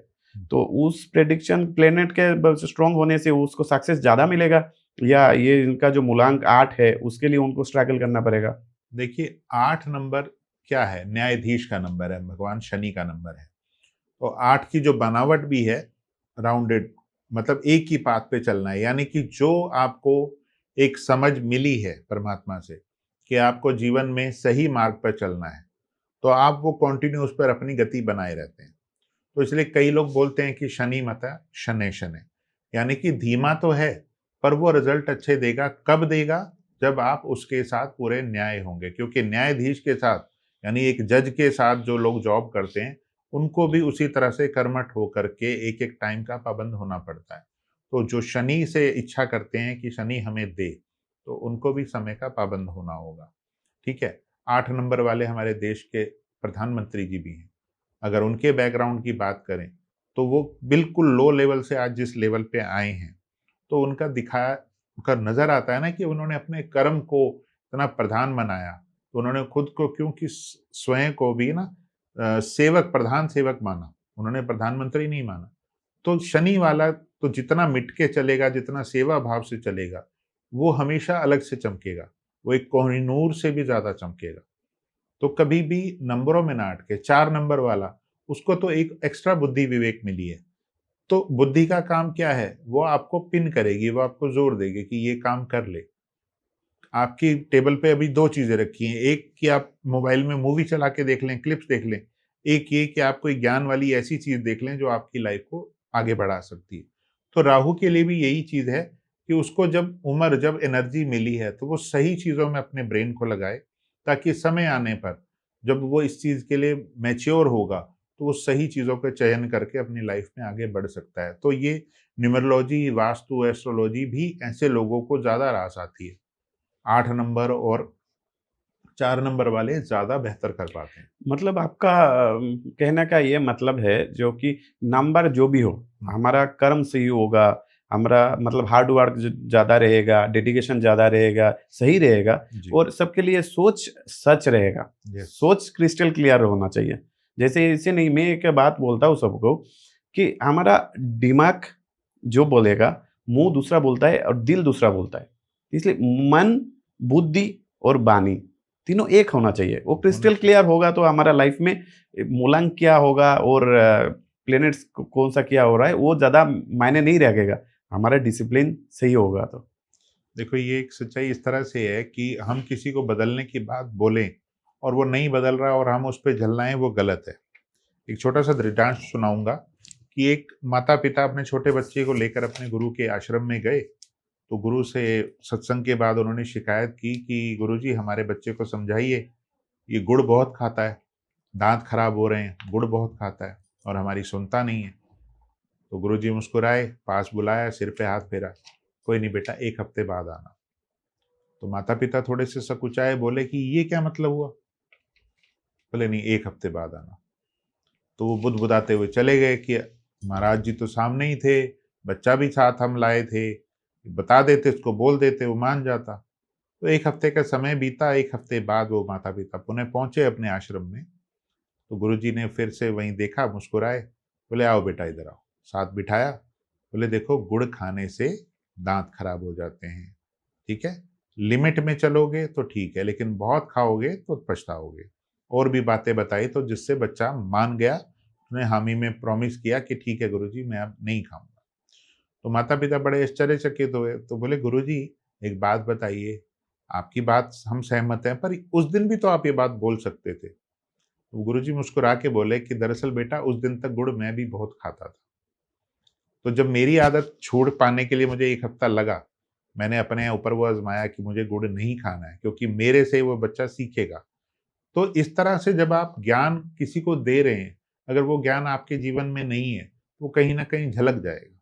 Speaker 1: तो उस प्रेडिक्शन प्लैनेट के स्ट्रॉन्ग होने से उसको सक्सेस ज़्यादा मिलेगा, या ये इनका जो मूलांक 8 है, उसके लिए उनको स्ट्रगल करना पड़ेगा?
Speaker 2: देखिए 8 नंबर क्या है? न्यायाधीश का नंबर है, भगवान शनि का नंबर है। तो 8 की जो बनावट भी है राउंडेड, मतलब एक ही पाथ पे चलना है, यानी कि जो आपको एक समझ मिली है परमात्मा से कि आपको जीवन में सही मार्ग पर चलना है, तो आप वो कंटिन्यू उस पर अपनी गति बनाए रहते हैं। तो इसलिए कई लोग बोलते हैं कि शनि मता शनैः शनैः, यानी कि धीमा तो है, पर वो रिजल्ट अच्छे देगा। कब देगा? जब आप उसके साथ पूरे न्याय होंगे, क्योंकि न्यायाधीश के साथ, यानी एक जज के साथ जो लोग जॉब करते हैं, उनको भी उसी तरह से कर्मठ होकर के एक-एक टाइम का पाबंद होना पड़ता है। तो जो शनि से इच्छा करते हैं कि शनि हमें दे, तो उनको भी समय का पाबंद होना होगा, ठीक है? 8 नंबर वाले हमारे देश के प्रधानमंत्री जी भी हैं। अगर उनके बैकग्राउंड की बात करें, तो वो बिल्कुल लो लेवल से आज जिस लेवल पे आए हैं, तो उनका नज़र आता है ना कि उन्होंने अपने कर्म को इतना प्रधान बनाया। तो उन्होंने खुद को, क्योंकि स्वयं को भी ना सेवक, प्रधान सेवक माना, उन्होंने प्रधानमंत्री नहीं माना। तो शनि वाला तो जितना मिट के चलेगा, जितना सेवा भाव से चलेगा, वो हमेशा अलग से चमकेगा। वो एक कोहिनूर से भी ज़्यादा चमकेगा। तो कभी भी नंबरों में ना अटके। 4 नंबर वाला, उसको तो एक एक्स्ट्रा बुद्धि विवेक मिली है। तो बुद्धि का काम क्या है? वो आपको पिन करेगी, वो आपको ज़ोर देगी कि ये काम कर ले। आपकी टेबल पे अभी 2 चीज़ें रखी हैं, एक कि आप मोबाइल में मूवी चला के देख लें, क्लिप्स देख लें। एक ये कि आप कोई ज्ञान वाली ऐसी चीज़ देख लें जो आपकी लाइफ़ को आगे बढ़ा सकती है। तो राहु के लिए भी यही चीज़ है कि उसको जब एनर्जी मिली है, तो वो सही चीज़ों में अपने ब्रेन को लगाए, ताकि समय आने पर जब वो इस चीज़ के लिए मैच्योर होगा, तो वो सही चीज़ों का चयन करके अपनी लाइफ़ में आगे बढ़ सकता है। तो ये न्यूमरोलॉजी, वास्तु, एस्ट्रोलॉजी भी ऐसे लोगों को ज़्यादा रास आती है। 8 नंबर और 4 नंबर वाले ज़्यादा बेहतर कर पाते हैं।
Speaker 1: मतलब आपका कहने का ये मतलब है जो कि नंबर जो भी हो, हमारा कर्म सही होगा, हमारा मतलब हार्ड वर्क ज़्यादा रहेगा, डेडिकेशन ज़्यादा रहेगा, सही रहेगा
Speaker 2: जी।
Speaker 1: और सबके लिए सोच सच रहेगा।
Speaker 2: यस।
Speaker 1: सोच क्रिस्टल क्लियर होना चाहिए। जैसे ऐसे नहीं, मैं एक बात बोलता हूँ सबको कि हमारा दिमाग जो बोलेगा, मुँह दूसरा बोलता है और दिल दूसरा बोलता है। इसलिए मन, बुद्धि और वाणी तीनों एक होना चाहिए। वो
Speaker 2: होना
Speaker 1: क्रिस्टल
Speaker 2: चाहिए।
Speaker 1: क्लियर होगा तो हमारा लाइफ में मूलांक क्या होगा और प्लैनेट्स कौन सा क्या हो रहा है वो ज़्यादा मायने नहीं रखेगा। हमारा डिसिप्लिन सही होगा तो।
Speaker 2: देखो, ये एक सच्चाई इस तरह से है कि हम किसी को बदलने की बात बोलें और वो नहीं बदल रहा और हम उस पे झल्लाएँ, वो गलत है। एक छोटा-सा दृष्टांत सुनाऊँगा कि एक माता-पिता अपने छोटे बच्चे को लेकर अपने गुरु के आश्रम में गए, तो गुरु से सत्संग के बाद उन्होंने शिकायत की कि गुरुजी, हमारे बच्चे को समझाइए, ये गुड़ बहुत खाता है, दाँत खराब हो रहे हैं, गुड़ बहुत खाता है और हमारी सुनता नहीं है। तो गुरुजी मुस्कुराए, पास बुलाया, सिर पे हाथ फेरा, कोई नहीं बेटा, 1 हफ्ते बाद आना। तो माता-पिता थोड़े से सकुचाए, बोले कि ये क्या मतलब हुआ? बोले नहीं, 1 हफ्ते बाद आना। तो वो बुदबुदाते हुए चले गए कि महाराज जी तो सामने ही थे, बच्चा भी साथ हम लाए थे, बता देते, उसको बोल देते, वो मान जाता। तो 1 हफ्ते का समय बीता, 1 हफ्ते बाद वो माता-पिता पुनः पहुँचे अपने आश्रम में। तो गुरुजी ने फिर से वहीं देखा, मुस्कुराए, बोले आओ बेटा इधर आओ। साथ बिठाया, बोले देखो, गुड़ खाने से दाँत खराब हो जाते हैं, ठीक है? लिमिट में चलोगे तो ठीक है, लेकिन बहुत खाओगे तो पछताओगे। और भी बातें बताई, तो जिससे बच्चा मान गया, उसने हामी में प्रॉमिस किया कि ठीक है गुरुजी, मैं अब नहीं खाऊँगा। तो माता-पिता बड़े आश्चर्यचकित हुए, तो बोले गुरुजी, एक बात बताइए, आपकी बात हम सहमत हैं, पर उस दिन भी तो आप ये बात बोल सकते थे। तो गुरुजी मुस्कुरा के बोले कि दरअसल बेटा, उस दिन तक गुड़ मैं भी बहुत खाता था। तो जब मेरी आदत छोड़ पाने के लिए मुझे 1 हफ्ता लगा, मैंने अपने ऊपर वो आज़माया कि मुझे गुड़ नहीं खाना है, क्योंकि मेरे से वो बच्चा सीखेगा। तो इस तरह से जब आप ज्ञान किसी को दे रहे हैं, अगर वो ज्ञान आपके जीवन में नहीं है, तो कहीं न कहीं झलक जाएगा।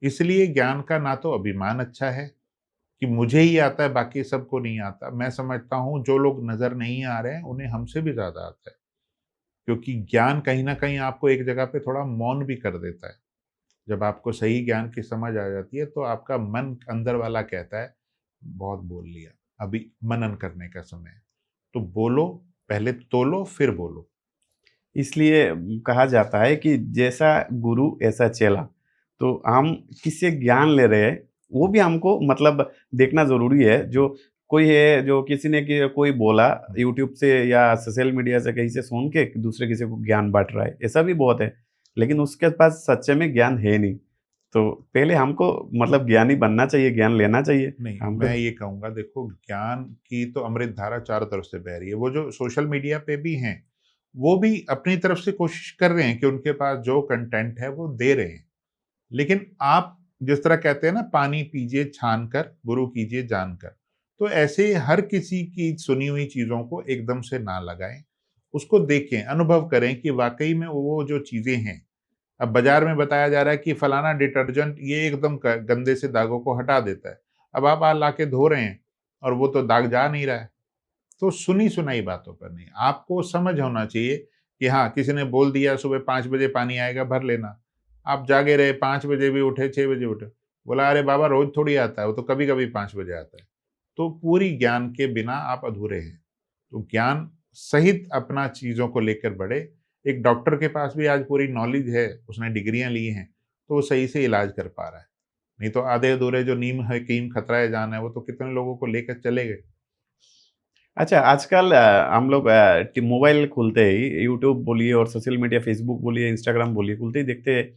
Speaker 2: इसलिए ज्ञान का ना तो अभिमान अच्छा है कि मुझे ही आता है, बाकी सबको नहीं आता। मैं समझता हूँ जो लोग नज़र नहीं आ रहे हैं, उन्हें हमसे भी ज़्यादा आता है। क्योंकि ज्ञान कहीं न कहीं आपको एक जगह पे थोड़ा मौन भी कर देता है। जब आपको सही ज्ञान की समझ आ जाती है, तो आपका मन अंदर वाला कहता है, बहुत बोल लिया, अभी मनन करने का समय है। तो बोलो, पहले तोलो फिर बोलो।
Speaker 1: इसलिए कहा जाता है कि जैसा गुरु ऐसा चेला। तो हम किससे ज्ञान ले रहे हैं, वो भी हमको मतलब देखना ज़रूरी है। जो कोई है जो किसी ने कि कोई बोला यूट्यूब से या सोशल मीडिया से कहीं से सुन के दूसरे किसी को ज्ञान बाँट रहा है, ऐसा भी बहुत है। लेकिन उसके पास सच्चे में ज्ञान है नहीं। तो पहले हमको मतलब ज्ञानी बनना चाहिए, ज्ञान लेना चाहिए।
Speaker 2: नहीं,
Speaker 1: हम
Speaker 2: मैं
Speaker 1: तो
Speaker 2: ये कहूँगा, देखो, ज्ञान की तो अमृत धारा चारों तरफ से बह रही है। वो जो सोशल मीडिया पे भी हैं, वो भी अपनी तरफ से कोशिश कर रहे हैं कि उनके पास जो कंटेंट है वो दे रहे हैं। लेकिन आप जिस तरह कहते हैं ना, पानी पीजिए छान कर, गुरु कीजिए जानकर। तो ऐसे हर किसी की सुनी हुई चीज़ों को एकदम से ना लगाएँ। उसको देखें, अनुभव करें कि वाक़ई में वो जो चीज़ें हैं, अब बाज़ार में बताया जा रहा है कि फलाना डिटर्जेंट ये एकदम क गंदे से दागों को हटा देता है। अब आप लाके धो रहे हैं और वो तो दाग जा नहीं रहा है। तो सुनी-सुनाई बातों पर नहीं, आपको समझ होना चाहिए कि हाँ, किसी ने बोल दिया सुबह 5 बजे पानी आएगा, भर लेना। आप जागे रहे, 5 बजे भी उठे, 6 बजे उठे। बोला अरे बाबा, रोज़ थोड़ी आता है, वो तो कभी-कभी 5 बजे आता है। तो पूरी ज्ञान के बिना आप अधूरे हैं। तो ज्ञान सहित अपना चीज़ों को लेकर बढ़े। एक डॉक्टर के पास भी आज पूरी नॉलेज है, उसने डिग्रियाँ ली हैं, तो वो सही से इलाज कर पा रहा है। नहीं तो आधे-अधूरे जो नीम हकीम खतरा जान है, वो तो कितने लोगों को लेकर चले गए।
Speaker 1: अच्छा, आजकल हम लोग मोबाइल खोलते ही यूट्यूब बोलिए और सोशल मीडिया फेसबुक बोलिए, इंस्टाग्राम बोलिए, खुलते ही देखते हैं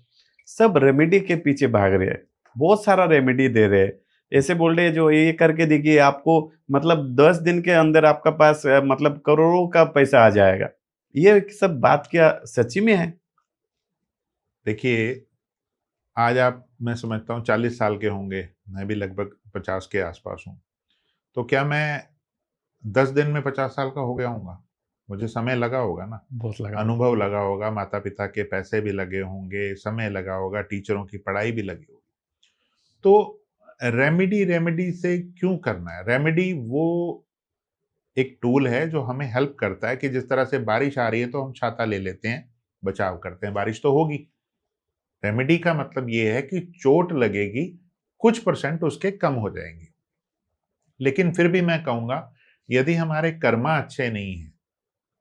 Speaker 1: सब रेमेडी के पीछे भाग रहे हैं। बहुत सारा रेमेडी दे रहे हैं। ऐसे बोल रहे हैं जो ये करके देखिए आपको मतलब 10 दिन के अंदर आपका पास मतलब करोड़ों का पैसा आ जाएगा। ये सब बात क्या सच्ची में है?
Speaker 2: देखिए, आज आप, मैं समझता हूँ 40 साल के होंगे, मैं भी लगभग 50 के आस-पास हूँ। तो क्या मैं 10 दिन में 50 साल का हो गया हूँगा? मुझे समय लगा होगा ना,
Speaker 1: बहुत लगा होगा।
Speaker 2: अनुभव लगा होगा, माता-पिता के पैसे भी लगे होंगे, समय लगा होगा, टीचरों की पढ़ाई भी लगी होगी। तो रेमेडी रेमेडी से क्यों करना है? रेमेडी वो एक टूल है जो हमें हेल्प करता है कि जिस तरह से बारिश आ रही है तो हम छाता ले लेते हैं, बचाव करते हैं, बारिश तो होगी। रेमेडी का मतलब ये है कि चोट लगेगी, कुछ परसेंट उसके कम हो जाएंगे। लेकिन फिर भी मैं कहूँगा, यदि हमारे कर्मा अच्छे नहीं हैं,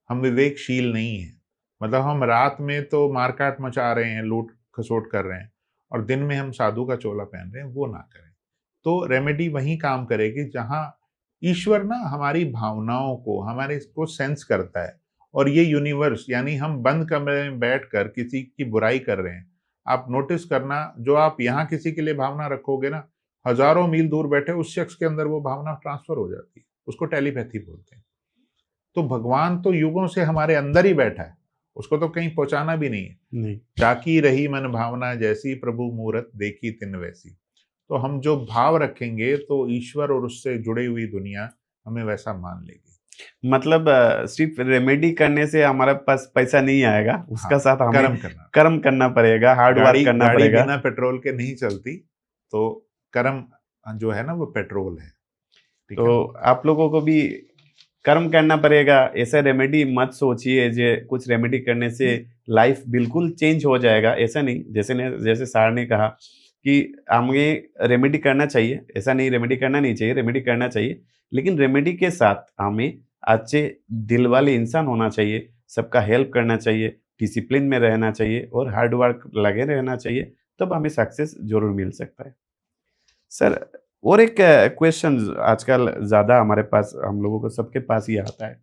Speaker 2: हम विवेकशील नहीं हैं, मतलब हम रात में तो मार-काट मचा रहे हैं, लूट-खसोट कर रहे हैं और दिन में हम साधु का चोला पहन रहे हैं, वो ना करें। तो रेमेडी वहीं काम करेगी जहाँ ईश्वर ना हमारी भावनाओं को, हमारे इसको सेंस करता है और ये यूनिवर्स, यानी हम बंद कमरे में बैठकर किसी की बुराई कर रहे हैं। आप नोटिस करना, जो आप यहाँ किसी के लिए भावना रखोगे ना, हज़ारों मील दूर बैठे उस शख्स के अंदर वो भावना ट्रांसफ़र हो जाती है। उसको टेलीपैथी बोलते हैं। तो भगवान तो युगों से हमारे अंदर ही बैठा है, उसको तो कहीं पहुँचाना भी नहीं है।
Speaker 1: नहीं।
Speaker 2: जाकी रही मन भावना जैसी, प्रभु मूरत देखी तिन वैसी। तो हम जो भाव रखेंगे तो ईश्वर और उससे जुड़ी हुई दुनिया हमें वैसा मान लेगी।
Speaker 1: मतलब सिर्फ रेमेडी करने से हमारे पास पैसा नहीं आएगा, उसका
Speaker 2: हाँ,
Speaker 1: साथ हमें
Speaker 2: कर्म करना।
Speaker 1: कर्म करना पड़ेगा, हार्ड वर्क
Speaker 2: गाड़ी
Speaker 1: करना
Speaker 2: गाड़ी
Speaker 1: पड़ेगा।
Speaker 2: बिना पेट्रोल के नहीं चलती, तो कर्म जो है ना वो पेट्रोल है। ठीक है
Speaker 1: तो
Speaker 2: ना?
Speaker 1: आप लोगों को भी कर्म करना पड़ेगा। ऐसा रेमेडी मत सोचिए जे कुछ रेमेडी करने से लाइफ बिल्कुल चेंज हो जाएगा, ऐसा नहीं। जैसे सर ने कहा कि हमें रेमेडी करना चाहिए, ऐसा नहीं रेमेडी करना नहीं चाहिए, रेमेडी करना चाहिए, लेकिन रेमेडी के साथ हमें अच्छे दिल वाले इंसान होना चाहिए, सबका हेल्प करना चाहिए, डिसिप्लिन में रहना चाहिए और हार्ड वर्क लगे रहना चाहिए, तब हमें सक्सेस ज़रूर मिल सकता है। सर, और एक क्वेश्चन आजकल ज़्यादा हमारे पास, हम लोगों को सबके पास ये आता है।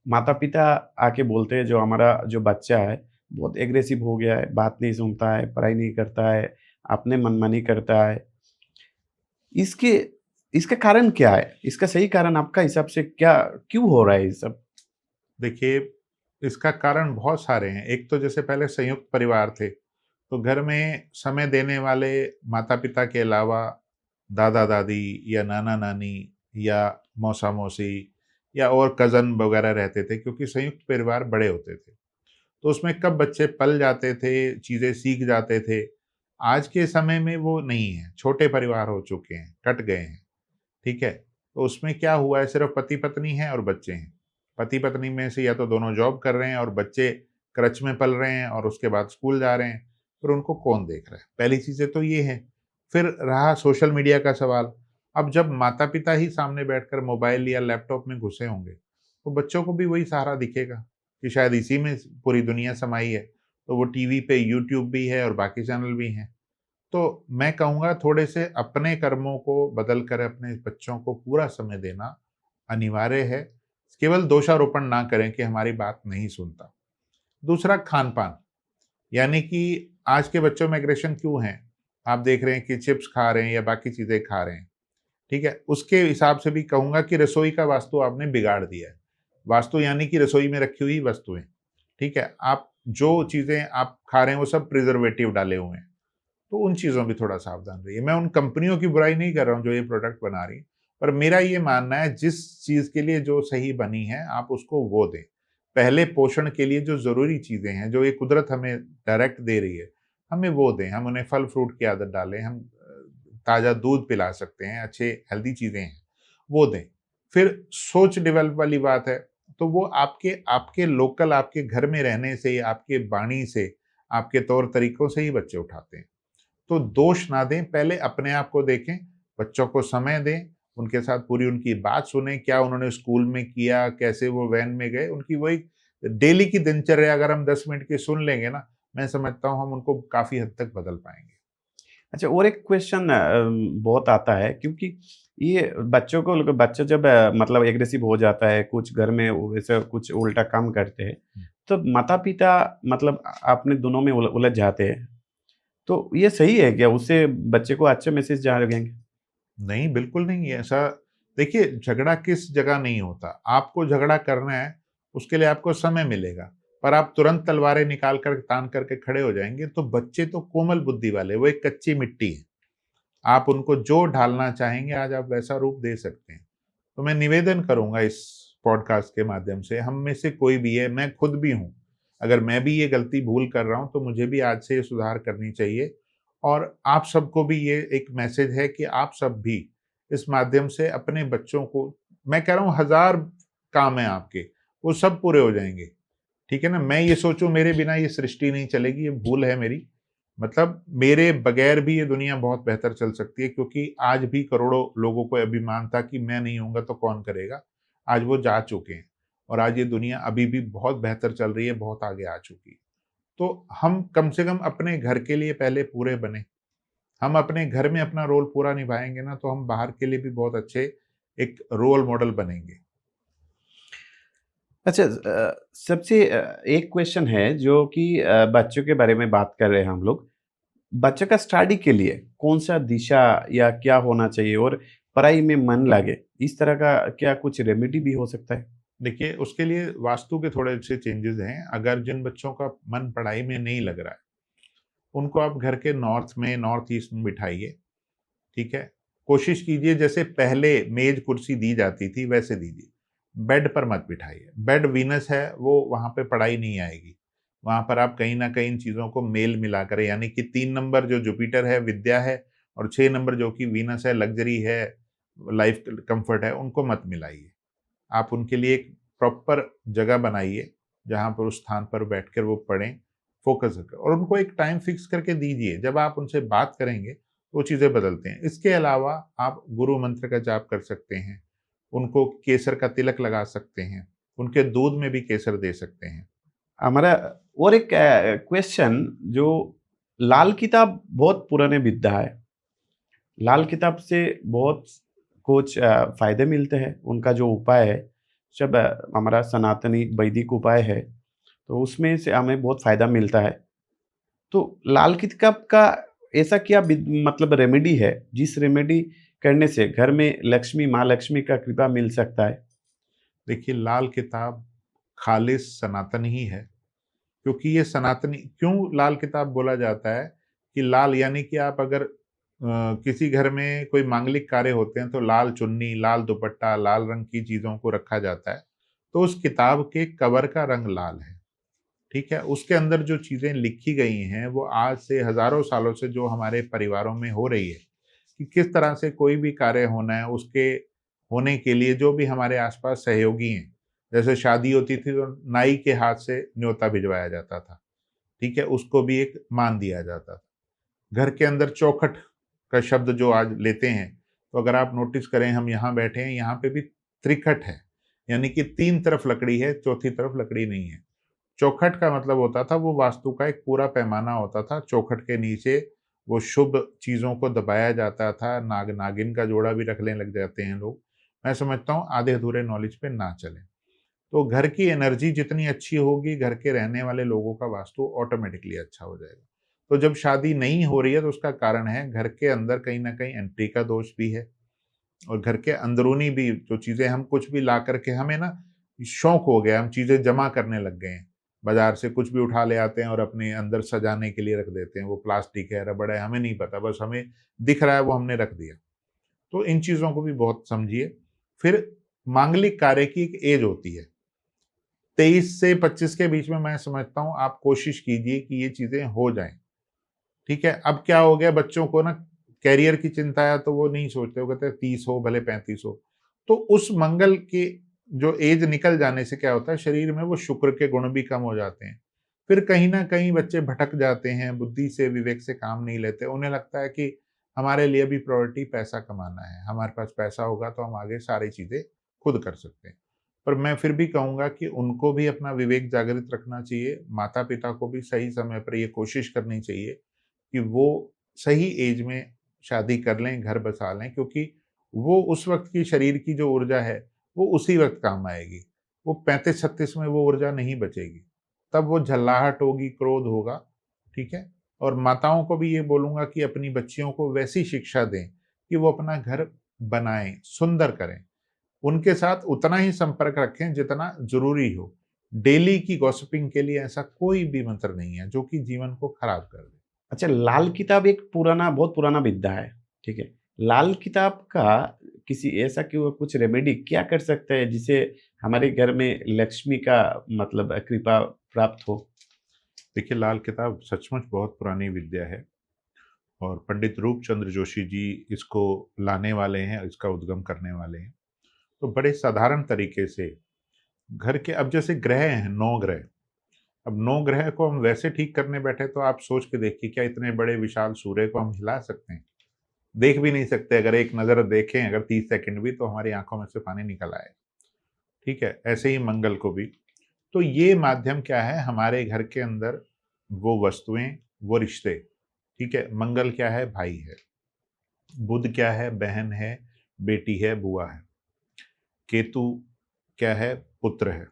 Speaker 1: माता-पिता आके बोलते हैं जो हमारा जो बच्चा है बहुत एग्रेसिव हो गया है, बात नहीं सुनता है, पढ़ाई नहीं करता है, अपने मनमानी करता है। इसके इसका कारण क्या है? इसका सही कारण आपका हिसाब से क्या क्यों हो रहा है ये सब?
Speaker 2: देखिए, इसका कारण बहुत सारे हैं। एक तो जैसे पहले संयुक्त परिवार थे, तो घर में समय देने वाले माता-पिता के अलावा दादा-दादी या नाना-नानी या मौसा-मौसी या और कज़न वगैरह रहते थे, क्योंकि संयुक्त परिवार बड़े होते थे। तो उसमें कब बच्चे पल जाते थे, चीज़ें सीख जाते थे। आज के समय में वो नहीं है, छोटे परिवार हो चुके हैं, कट गए हैं, ठीक है? तो उसमें क्या हुआ है, सिर्फ़ पति-पत्नी हैं और बच्चे हैं। पति-पत्नी में से या तो दोनों जॉब कर रहे हैं और बच्चे क्रच में पल रहे हैं और उसके बाद स्कूल जा रहे हैं, फिर उनको कौन देख रहा है? पहली चीज़ें तो ये हैं। फिर रहा सोशल मीडिया का सवाल। अब जब माता-पिता ही सामने बैठकर मोबाइल या लैपटॉप में घुसे होंगे, तो बच्चों को भी वही सहारा दिखेगा कि शायद इसी में पूरी दुनिया समाई है। तो वो टीवी पे यूट्यूब भी है और बाकी चैनल भी हैं। तो मैं कहूँगा, थोड़े से अपने कर्मों को बदल कर अपने बच्चों को पूरा समय देना अनिवार्य है। केवल दोषारोपण ना करें कि हमारी बात नहीं सुनता। दूसरा, खान-पान, यानी कि आज के बच्चों में एग्रेशन क्यों है? आप देख रहे हैं कि चिप्स खा रहे हैं या बाकी चीज़ें खा रहे हैं, ठीक है? उसके हिसाब से भी कहूँगा कि रसोई का वास्तु आपने बिगाड़ दिया है। वास्तु यानी कि रसोई में रखी हुई वस्तुएँ, ठीक है? आप जो चीज़ें आप खा रहे हैं वो सब प्रिज़र्वेटिव डाले हुए हैं। तो उन चीज़ों में थोड़ा सावधान रहिए। मैं उन कंपनियों की बुराई नहीं कर रहा हूँ जो ये प्रोडक्ट बना रही हैं, पर मेरा ये मानना है जिस चीज़ के लिए जो सही बनी है आप उसको वो दें। पहले पोषण के लिए जो ज़रूरी चीज़ें हैं, जो ये कुदरत हमें डायरेक्ट दे रही है, हमें वो दें। हम उन्हें फल-फ्रूट की आदत डालें, हम ताज़ा दूध पिला सकते हैं, अच्छे हेल्दी चीज़ें हैं, वो दें। फिर सोच डेवलप वाली बात है, तो वो आपके आपके लोकल आपके घर में रहने से, आपके वाणी से, आपके तौर तरीकों से ही बच्चे उठाते हैं। तो दोष ना दें, पहले अपने आप को देखें, बच्चों को समय दें, उनके साथ पूरी उनकी बात सुनें, क्या उन्होंने स्कूल में किया, कैसे वो वैन में गए, उनकी वही डेली की दिनचर्या अगर हम 10 मिनट की सुन लेंगे ना, मैं समझता हूँ हम उनको काफ़ी हद तक बदल पाएँगे।
Speaker 1: अच्छा, और एक क्वेश्चन बहुत आता है, क्योंकि ये बच्चा जब मतलब एग्रेसिव हो जाता है, कुछ घर में वैसे कुछ उल्टा काम करते हैं,
Speaker 2: हुँ।
Speaker 1: तो माता-पिता मतलब अपने दोनों में उलझ जाते हैं। तो ये सही है क्या? उससे बच्चे को अच्छे मैसेज जाएँगे?
Speaker 2: नहीं, बिल्कुल नहीं है ऐसा। देखिए, झगड़ा किस जगह नहीं होता। आपको झगड़ा करना है, उसके लिए आपको समय मिलेगा, पर आप तुरंत तलवारें निकाल कर तान करके खड़े हो जाएँगे, तो बच्चे तो कोमल बुद्धि वाले, वो एक कच्ची मिट्टी है। आप उनको जो ढालना चाहेंगे, आज आप वैसा रूप दे सकते हैं। तो मैं निवेदन करूँगा इस पॉडकास्ट के माध्यम से, हम में से कोई भी है, मैं खुद भी हूँ, अगर मैं भी ये गलती भूल कर रहा हूँ, तो मुझे भी आज से ये सुधार करनी चाहिए। और आप सबको भी ये एक मैसेज है कि आप सब भी इस माध्यम से अपने बच्चों को मैं कह रहा हूँ 1000 काम है आपके, वो सब पूरे हो जाएंगे। ठीक है ना, मैं ये सोचूं मेरे बिना ये सृष्टि नहीं चलेगी, ये भूल है मेरी। मतलब मेरे बगैर भी ये दुनिया बहुत बेहतर चल सकती है, क्योंकि आज भी करोड़ों लोगों को अभिमान था कि मैं नहीं होऊंगा तो कौन करेगा। आज वो जा चुके हैं और आज ये दुनिया अभी भी बहुत बेहतर चल रही है, बहुत आगे आ चुकी है। तो हम कम से कम अपने घर के लिए पहले पूरे बने। हम अपने घर में अपना रोल पूरा निभाएंगे ना, तो हम बाहर के लिए भी बहुत अच्छे एक रोल मॉडल बनेंगे।
Speaker 1: अच्छा, सबसे एक क्वेश्चन है जो कि बच्चों के बारे में बात कर रहे हैं हम लोग। बच्चे का स्टडी के लिए कौन-सा दिशा या क्या होना चाहिए और पढ़ाई में मन लगे, इस तरह का क्या कुछ रेमेडी भी हो सकता है?
Speaker 2: देखिए, उसके लिए वास्तु के थोड़े से चेंजेस हैं। अगर जिन बच्चों का मन पढ़ाई में नहीं लग रहा है, उनको आप घर के नॉर्थ में, नॉर्थ ईस्ट में बिठाइए। ठीक है? कोशिश कीजिए जैसे पहले मेज कुर्सी दी जाती थी वैसे दीजिए। बेड पर मत बिठाइए। बेड वीनस है, वो वहाँ पे पढ़ाई नहीं आएगी। वहाँ पर आप कहीं न कहीं इन चीज़ों को मेल मिला करें, यानी कि 3 नंबर जो जुपिटर है, विद्या है, और 6 नंबर जो कि वीनस है, लग्ज़री है, लाइफ़ कम्फ़र्ट है, उनको मत मिलाइए। आप उनके लिए एक प्रॉपर जगह बनाइए, जहाँ पर उस स्थान पर बैठकर वो पढ़ें, फ़ोकस करके, और उनको एक टाइम फ़िक्स करके दीजिए। जब आप उनसे बात करेंगे, तो वो चीज़ें बदलते हैं। इसके अलावा आप गुरु मंत्र का जाप कर सकते हैं, उनको केसर का तिलक लगा सकते हैं, उनके दूध में भी केसर दे सकते हैं।
Speaker 1: हमारा और एक क्वेश्चन जो लाल किताब बहुत पुराने विद्या है। लाल किताब से बहुत कुछ फ़ायदे मिलते हैं। उनका जो उपाय है, सब हमारा सनातनी वैदिक उपाय है, तो उसमें से हमें बहुत फ़ायदा मिलता है। तो लाल किताब का ऐसा क्या मतलब रेमेडी है, जिस रेमेडी करने से घर में लक्ष्मी, माँ लक्ष्मी का कृपा मिल सकता है?
Speaker 2: देखिए, लाल किताब खालिस सनातन ही है, क्योंकि ये सनातनी क्यों लाल किताब बोला जाता है कि लाल, यानी कि आप अगर किसी घर में कोई मांगलिक कार्य होते हैं तो लाल चुन्नी, लाल दुपट्टा, लाल रंग की चीज़ों को रखा जाता है। तो उस किताब के कवर का रंग लाल है। ठीक है? उसके अंदर जो चीज़ें लिखी गई हैं, वो आज से हज़ारों सालों से जो हमारे परिवारों में हो रही है, कि किस तरह से कोई भी कार्य होना है, उसके होने के लिए जो भी हमारे आस-पास सहयोगी हैं, जैसे शादी होती थी तो नाई के हाथ से न्योता भिजवाया जाता था। ठीक है? उसको भी एक मान दिया जाता था। घर के अंदर चौखट का शब्द जो आज लेते हैं, तो अगर आप नोटिस करें, हम यहाँ बैठे हैं, यहाँ पे भी त्रिखट है, यानी कि 3 तरफ लकड़ी है, चौथी तरफ लकड़ी नहीं है। चौखट का मतलब होता था, वो वास्तु का एक पूरा पैमाना होता था। चौखट के नीचे वो शुभ चीज़ों को दबाया जाता था। नाग-नागिन का जोड़ा भी रखने लग जाते हैं लोग। मैं समझता हूँ आधे-अधूरे नॉलेज पे ना चलें। तो घर की एनर्जी जितनी अच्छी होगी, घर के रहने वाले लोगों का वास्तु ऑटोमेटिकली अच्छा हो जाएगा। तो जब शादी नहीं हो रही है, तो उसका कारण है घर के अंदर कहीं न कहीं एंट्री का दोष भी है, और घर के अंदरूनी भी जो चीज़ें हम कुछ भी ला कर के, हमें ना शौक हो गया, हम चीज़ें जमा करने लग गए हैं। बाज़ार से कुछ भी उठा ले आते हैं और अपने अंदर सजाने के लिए रख देते हैं। वो प्लास्टिक है, रबड़ है, हमें नहीं पता, बस हमें दिख रहा है, वो हमने रख दिया। तो इन चीज़ों को भी बहुत समझिए। फिर मांगलिक कार्य की एक एज होती है। 23 से 25 के बीच में मैं समझता हूँ आप कोशिश कीजिए कि ये चीज़ें हो जाएँ। ठीक है? अब क्या हो गया, बच्चों को ना करियर की चिंता है, तो वो नहीं सोचते, वो कहते हैं 30 हो भले 35 हो। तो उस मंगल की जो एज निकल जाने से क्या होता है, शरीर में वो शुक्र के गुण भी कम हो जाते हैं। फिर कहीं न कहीं बच्चे भटक जाते हैं, बुद्धि से, विवेक से काम नहीं लेते। उन्हें लगता है कि हमारे लिए भी प्रायोरिटी पैसा कमाना है। हमारे पास पैसा होगा तो हम आगे सारी चीज़ें खुद कर सकते हैं। पर मैं फिर भी कहूँगा कि उनको भी अपना विवेक जागृत रखना चाहिए। माता-पिता को भी सही समय पर ये कोशिश करनी चाहिए कि वो सही एज में शादी कर लें, घर बसा लें, क्योंकि वो उस वक़्त की शरीर की जो ऊर्जा है, वो उसी वक़्त काम आएगी। वो 35-36 में वो ऊर्जा नहीं बचेगी। तब वो झल्लाहट होगी, क्रोध होगा, ठीक है? और माताओं को भी ये बोलूँगा कि अपनी बच्चियों को वैसी शिक्षा दें कि वो अपना घर बनाएँ, सुंदर करें। उनके साथ उतना ही संपर्क रखें जितना ज़रूरी हो। डेली की गॉसिपिंग के लिए ऐसा कोई भी मंत्र नहीं है, जो कि जीवन को खराब कर दे।
Speaker 1: अच्छा, लाल किताब एक पुराना, बहुत पुराना विद्या है, ठीक है? लाल किताब का किसी ऐसा कि वो कुछ रेमेडी क्या कर सकते हैं जिससे हमारे घर में लक्ष्मी का मतलब कृपा प्राप्त हो?
Speaker 2: देखिए, लाल किताब सचमुच बहुत पुरानी विद्या है, और पंडित रूपचंद्र जोशी जी इसको लाने वाले हैं, इसका उद्गम करने वाले हैं। तो बड़े साधारण तरीके से घर के, अब जैसे ग्रह हैं 9 ग्रह, अब 9 ग्रह को हम वैसे ठीक करने बैठे तो आप सोच के देखिए, क्या इतने बड़े विशाल सूर्य को हम हिला सकते हैं? देख भी नहीं सकते। अगर एक नज़र देखें अगर 30 सेकंड भी, तो हमारी आंखों में से पानी निकल आएगा। ठीक है, ऐसे ही मंगल को भी। तो ये माध्यम क्या है, हमारे घर के अंदर वो वस्तुएं, वो रिश्ते। ठीक है, मंगल क्या है, भाई है। बुध क्या है, बहन है, बेटी है, बुआ है। केतु क्या है, पुत्र है।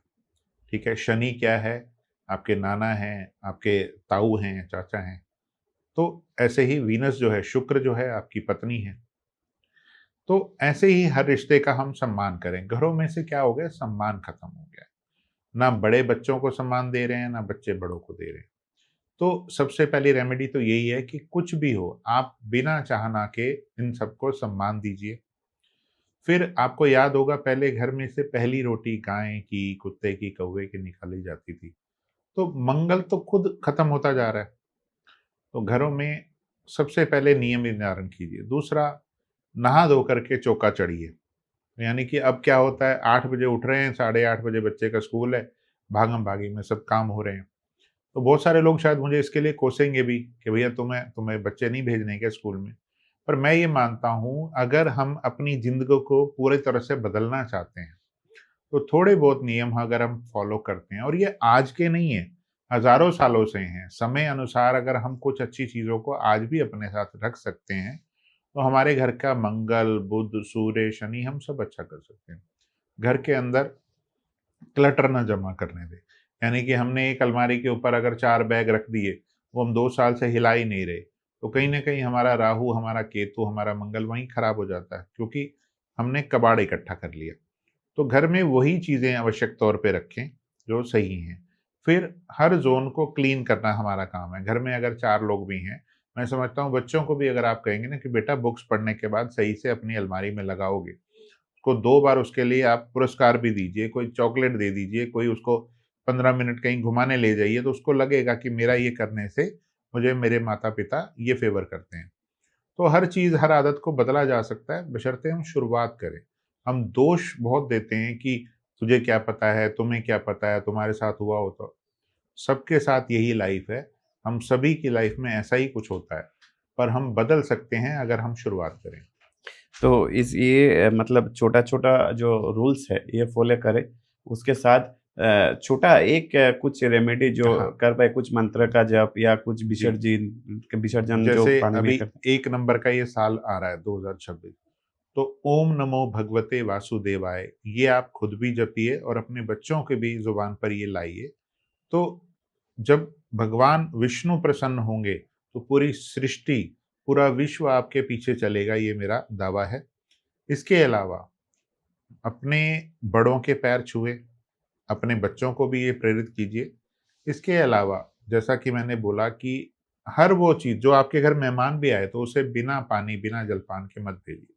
Speaker 2: ठीक है, शनि क्या है, आपके नाना हैं, आपके ताऊ हैं, चाचा हैं। तो ऐसे ही वीनस जो है, शुक्र जो है, आपकी पत्नी है। तो ऐसे ही हर रिश्ते का हम सम्मान करें। घरों में से क्या हो गया, सम्मान खत्म हो गया। ना बड़े बच्चों को सम्मान दे रहे हैं, ना बच्चे बड़ों को दे रहे हैं। तो सबसे पहली रेमेडी तो यही है कि कुछ भी हो, आप बिना चाहना के इन सबको सम्मान दीजिए। फिर आपको याद होगा, पहले घर में से पहली रोटी गाय की, कुत्ते की, कौवे की निकाली जाती थी। तो मंगल तो खुद खत्म होता जा रहा है। तो घरों में सबसे पहले नियम निर्धारण कीजिए। दूसरा, नहा धो करके चौका चढ़िए। यानी कि अब क्या होता है, 8 बजे उठ रहे हैं, 8:30 बजे बच्चे का स्कूल है, भागम भागी में सब काम हो रहे हैं। तो बहुत सारे लोग शायद मुझे इसके लिए कोसेंगे भी कि भैया तुम्हें तुम्हें बच्चे नहीं भेजने के स्कूल में। पर मैं ये मानता हूँ, अगर हम अपनी ज़िंदगी को पूरी तरह से बदलना चाहते हैं, तो थोड़े बहुत नियम अगर हम फॉलो करते हैं, और ये आज के नहीं है, हज़ारों सालों से हैं। समय अनुसार अगर हम कुछ अच्छी चीज़ों को आज भी अपने साथ रख सकते हैं, तो हमारे घर का मंगल, बुध, सूर्य, शनि हम सब अच्छा कर सकते हैं। घर के अंदर क्लटर ना जमा करने दें। यानी कि हमने एक अलमारी के ऊपर अगर 4 बैग रख दिए, वो हम 2 साल से हिला ही नहीं रहे, तो कहीं न कहीं हमारा राहु, हमारा केतु, हमारा मंगल वहीं खराब हो जाता है, क्योंकि हमने कबाड़ इकट्ठा कर लिया। तो घर में वही चीज़ें आवश्यक तौर पे रखें, जो सही हैं। फिर हर ज़ोन को क्लीन करना हमारा काम है। घर में अगर 4 लोग भी हैं, मैं समझता हूँ बच्चों को भी अगर आप कहेंगे ना कि बेटा बुक्स पढ़ने के बाद सही से अपनी अलमारी में लगाओगे, को 2 बार उसके लिए आप पुरस्कार भी दीजिए, कोई चॉकलेट दे दीजिए, कोई उसको 15 मिनट कहीं घुमाने ले जाइए, तो उसको लगेगा कि मेरा ये करने से मुझे मेरे माता-पिता ये फ़ेवर करते हैं। तो हर चीज़, हर आदत को बदला जा सकता है, बशर्ते हम शुरुआत करें। हम दोष बहुत देते हैं कि तुझे क्या पता है, तुम्हें क्या पता है, तुम्हारे साथ हुआ हो तो। सबके साथ यही लाइफ़ है, हम सभी की लाइफ़ में ऐसा ही कुछ होता है, पर हम बदल सकते हैं अगर हम शुरुआत करें।
Speaker 1: तो इस ये मतलब छोटा-छोटा जो रूल्स है ये फ़ॉलो करें। उसके साथ छोटा एक कुछ रेमेडी जो
Speaker 2: हाँ,
Speaker 1: कर पाए, कुछ मंत्र का जप या कुछ
Speaker 2: जी।
Speaker 1: विसर्जन जो
Speaker 2: जैसे
Speaker 1: पानी में
Speaker 2: अभी
Speaker 1: करते
Speaker 2: 1 नंबर का ये साल आ रहा है 2026, तो ओम नमो भगवते वासुदेवाय, ये आप खुद भी जपिए और अपने बच्चों के भी ज़ुबान पर ये लाइए। तो जब भगवान विष्णु प्रसन्न होंगे, तो पूरी सृष्टि, पूरा विश्व आपके पीछे चलेगा, ये मेरा दावा है। इसके अलावा अपने बड़ों के पैर छुए, अपने बच्चों को भी ये प्रेरित कीजिए। इसके अलावा जैसा कि मैंने बोला कि हर वो चीज़ जो आपके घर मेहमान भी आए, तो उसे बिना पानी, बिना जलपान के मत भेजिए।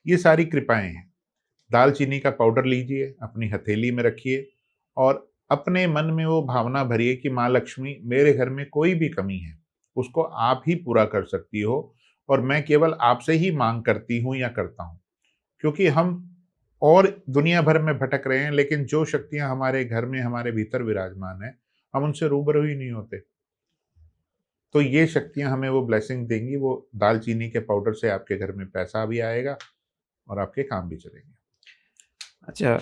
Speaker 2: ये सारी कृपाएँ हैं। दालचीनी का पाउडर लीजिए, अपनी हथेली में रखिए और अपने मन में वो भावना भरिए कि माँ लक्ष्मी, मेरे घर में कोई भी कमी है, उसको आप ही पूरा कर सकती हो, और मैं केवल आपसे ही माँग करती हूँ या करता हूँ। क्योंकि हम और दुनिया भर में भटक रहे हैं, लेकिन जो शक्तियाँ हमारे घर में, हमारे भीतर विराजमान हैं, हम उनसे रूबरू ही नहीं होते। तो ये शक्तियाँ हमें वो ब्लेसिंग देंगी, वो दालचीनी के पाउडर से आपके घर में पैसा भी आएगा और आपके काम भी चलेंगे।
Speaker 1: अच्छा,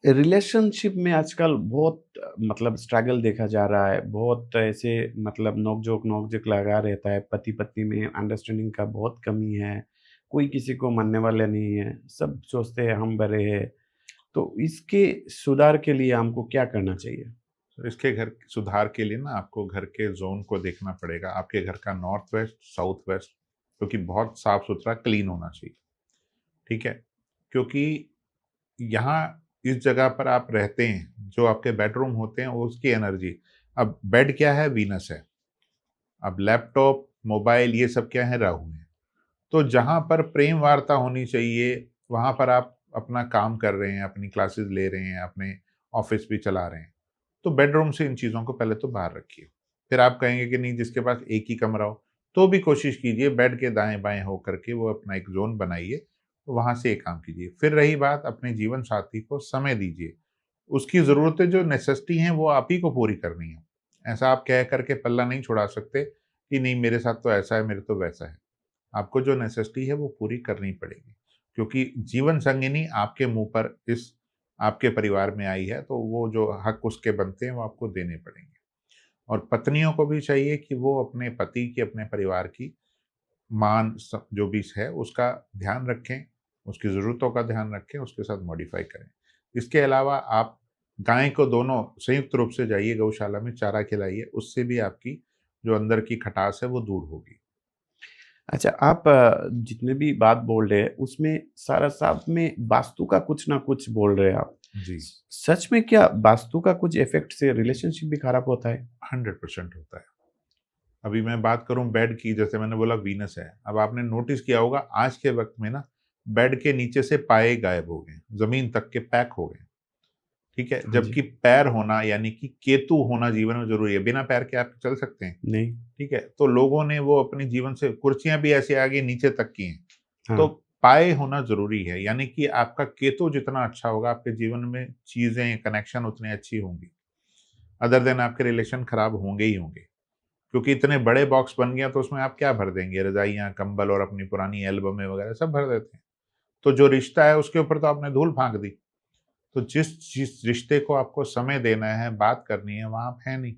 Speaker 1: रिलेशनशिप में आजकल बहुत मतलब स्ट्रगल देखा जा रहा है। बहुत ऐसे मतलब नोक-झोंक लगा रहता है। पति-पत्नी में अंडरस्टैंडिंग का बहुत कमी है। कोई किसी को मानने वाला नहीं है। सब सोचते हैं हम बड़े हैं। तो इसके सुधार के लिए हमको क्या करना चाहिए?
Speaker 2: तो इसके घर सुधार के लिए ना आपको घर के ज़ोन को देखना पड़ेगा। आपके घर का नॉर्थ वेस्ट, साउथ वेस्ट, क्योंकि बहुत साफ-सुथरा क्लीन होना चाहिए, ठीक है? क्योंकि यहाँ इस जगह पर आप रहते हैं, जो आपके बेडरूम होते हैं, उसकी एनर्जी, अब बेड क्या है? वीनस है। अब लैपटॉप, मोबाइल, ये सब क्या है? राहु है। तो जहाँ पर प्रेम वार्ता होनी चाहिए, वहाँ पर आप अपना काम कर रहे हैं, अपनी क्लासेस ले रहे हैं, अपने ऑफ़िस भी चला रहे हैं। तो बेडरूम से इन चीज़ों को पहले तो बाहर रखिए। फिर आप कहेंगे कि नहीं, जिसके पास एक ही कमरा हो, तो भी कोशिश कीजिए बेड के दाएँ-बाएँ हो करके वो अपना एक ज़ोन बनाइए, तो वहाँ से एक काम कीजिए। फिर रही बात, अपने जीवन साथी को समय दीजिए। उसकी ज़रूरतें जो नेसेसिटी हैं वो आप ही को पूरी करनी है। ऐसा आप कह कर के पल्ला नहीं छुड़ा सकते कि नहीं मेरे साथ तो ऐसा है, मेरे तो वैसा है। आपको जो नेसेसिटी है वो पूरी करनी पड़ेगी, क्योंकि जीवन संगिनी आपके मुँह पर इस आपके परिवार में आई है, तो वो जो हक उसके बनते हैं वो आपको देने पड़ेंगे। और पत्नियों को भी चाहिए कि वो अपने पति की, अपने परिवार की मान जो भी है उसका ध्यान रखें, उसकी ज़रूरतों का ध्यान रखें, उसके साथ मॉडिफाई करें। इसके अलावा आप गाय को दोनों संयुक्त रूप से जाइए गौशाला में, चारा खिलाइए, उससे भी आपकी जो अंदर की खटास है वो दूर होगी।
Speaker 1: अच्छा, आप जितने भी बात बोल रहे हैं उसमें सारा साथ में वास्तु का कुछ ना कुछ बोल रहे हैं आप।
Speaker 2: जी।
Speaker 1: सच में क्या वास्तु का कुछ इफ़ेक्ट से रिलेशनशिप भी खराब होता है?
Speaker 2: 100% होता है। अभी मैं बात करूँ बेड की, जैसे मैंने बोला वीनस है। अब आपने नोटिस किया होगा आज के वक़्त में ना बेड के नीचे से पाए गायब हो गए, ज़मीन तक के पैक हो गए। ठीक है?
Speaker 1: हाँ जी।
Speaker 2: जबकि पैर होना यानी कि केतु होना जीवन में ज़रूरी है। बिना पैर के आप चल सकते हैं?
Speaker 1: नहीं।
Speaker 2: ठीक है? तो लोगों ने वो अपने जीवन से कुर्सियाँ भी ऐसी आ गई नीचे तक की हैं। तो
Speaker 1: हाँ।
Speaker 2: पाए होना ज़रूरी है, यानी कि आपका केतु जितना अच्छा होगा, आपके जीवन में चीज़ें, कनेक्शन उतनी अच्छी होंगी। अदर देन आपके रिलेशन खराब होंगे ही होंगे। क्योंकि इतने बड़े बॉक्स बन गया तो उसमें आप क्या भर देंगे? रज़ाइयाँ, कंबल और अपनी पुरानी एल्बमें वगैरह सब भर देते हैं। तो जो रिश्ता है उसके ऊपर तो आपने धूल फेंक दी। तो जिस रिश्ते को आपको समय देना है, बात करनी है, वहाँ आप हैं नहीं।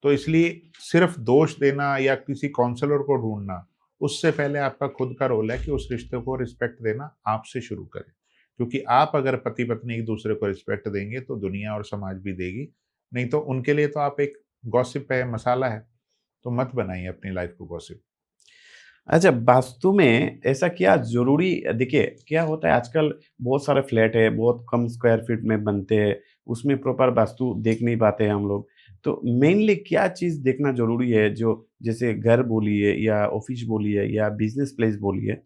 Speaker 2: तो इसलिए सिर्फ़ दोष देना या किसी काउंसलर को ढूँढना, उससे पहले आपका खुद का रोल है कि उस रिश्ते को रिस्पेक्ट देना आप से शुरू करें। क्योंकि आप अगर पति-पत्नी एक-दूसरे को रिस्पेक्ट देंगे तो दुनिया और समाज भी देगी। नहीं तो उनके लिए तो आप एक गॉसिप है, मसाला है। तो मत बनाइए अपनी लाइफ़ को गॉसिप।
Speaker 1: अच्छा, वास्तु में ऐसा क्या ज़रूरी देखिए, क्या होता है आजकल बहुत सारे फ्लैट है, बहुत कम स्क्वायर फीट में बनते हैं, उसमें प्रॉपर वास्तु देख नहीं पाते हैं हम लोग। तो मेनली क्या चीज़ देखना ज़रूरी है जो जैसे घर बोलिए या ऑफ़िस बोलिए या बिज़नेस प्लेस बोलिए,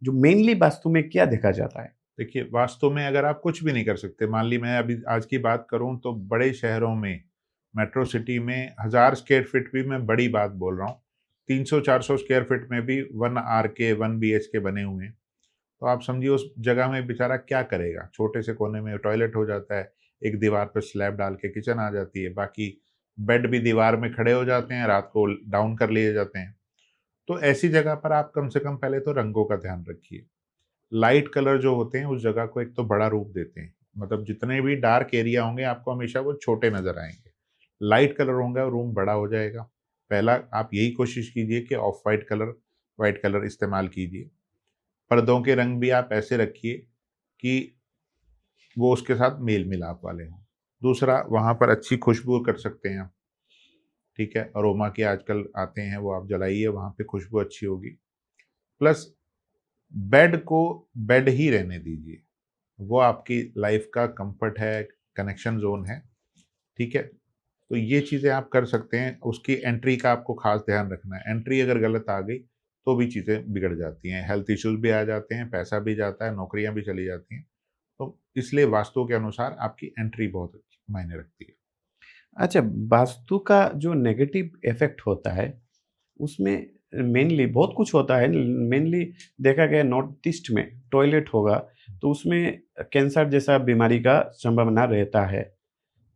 Speaker 1: जो मेनली वास्तु में क्या देखा जाता है?
Speaker 2: देखिए, वास्तव में अगर आप कुछ भी नहीं कर सकते, मान ली मैं अभी आज की बात करूँ तो बड़े शहरों में, मेट्रो सिटी में 1000 स्क्वायर फीट भी मैं बड़ी बात बोल रहा हूँ। 300-400 स्क्वायर फीट में भी 1 आरके, 1 बीएचके बने हुए हैं। तो आप समझिए उस जगह में बेचारा क्या करेगा? छोटे से कोने में टॉयलेट हो जाता है, एक दीवार पे स्लैब डाल के किचन आ जाती है, बाकी बेड भी दीवार में खड़े हो जाते हैं, रात को डाउन कर लिए जाते हैं। तो ऐसी जगह पर आप कम से कम पहले तो रंगों का ध्यान रखिए। लाइट कलर जो होते हैं उस जगह को एक तो बड़ा रूप देते हैं। मतलब जितने भी डार्क एरिया होंगे आपको हमेशा वो छोटे नज़र आएँगे। लाइट कलर होंगे रूम बड़ा हो जाएगा। पहला आप यही कोशिश कीजिए कि ऑफ व्हाइट कलर इस्तेमाल कीजिए। पर्दों के रंग भी आप ऐसे रखिए कि वो उसके साथ मेल-मिलाप वाले हों। दूसरा, वहाँ पर अच्छी खुशबू कर सकते हैं आप, ठीक है? अरोमा के आजकल आते हैं, वो आप जलाइए, वहाँ पे खुशबू अच्छी होगी। प्लस बेड को बेड ही रहने दीजिए। वो आपकी लाइफ़ का कम्फ़र्ट है, कनेक्शन ज़ोन है, ठीक है? तो ये चीज़ें आप कर सकते हैं। उसकी एंट्री का आपको ख़ास ध्यान रखना है। एंट्री अगर गलत आ गई, तो भी चीज़ें बिगड़ जाती हैं। हेल्थ इश्यूज़ भी आ जाते हैं, पैसा भी जाता है, नौकरियाँ भी चली जाती हैं। तो इसलिए वास्तु के अनुसार आपकी एंट्री बहुत अच्छी मायने रखती है।
Speaker 1: अच्छा, वास्तु का जो नेगेटिव इफ़ेक्ट होता है, उसमें मेनली बहुत कुछ होता है। मेनली देखा गया नॉर्थ ईस्ट में टॉयलेट होगा, तो उसमें कैंसर जैसा बीमारी का संभावना रहता है।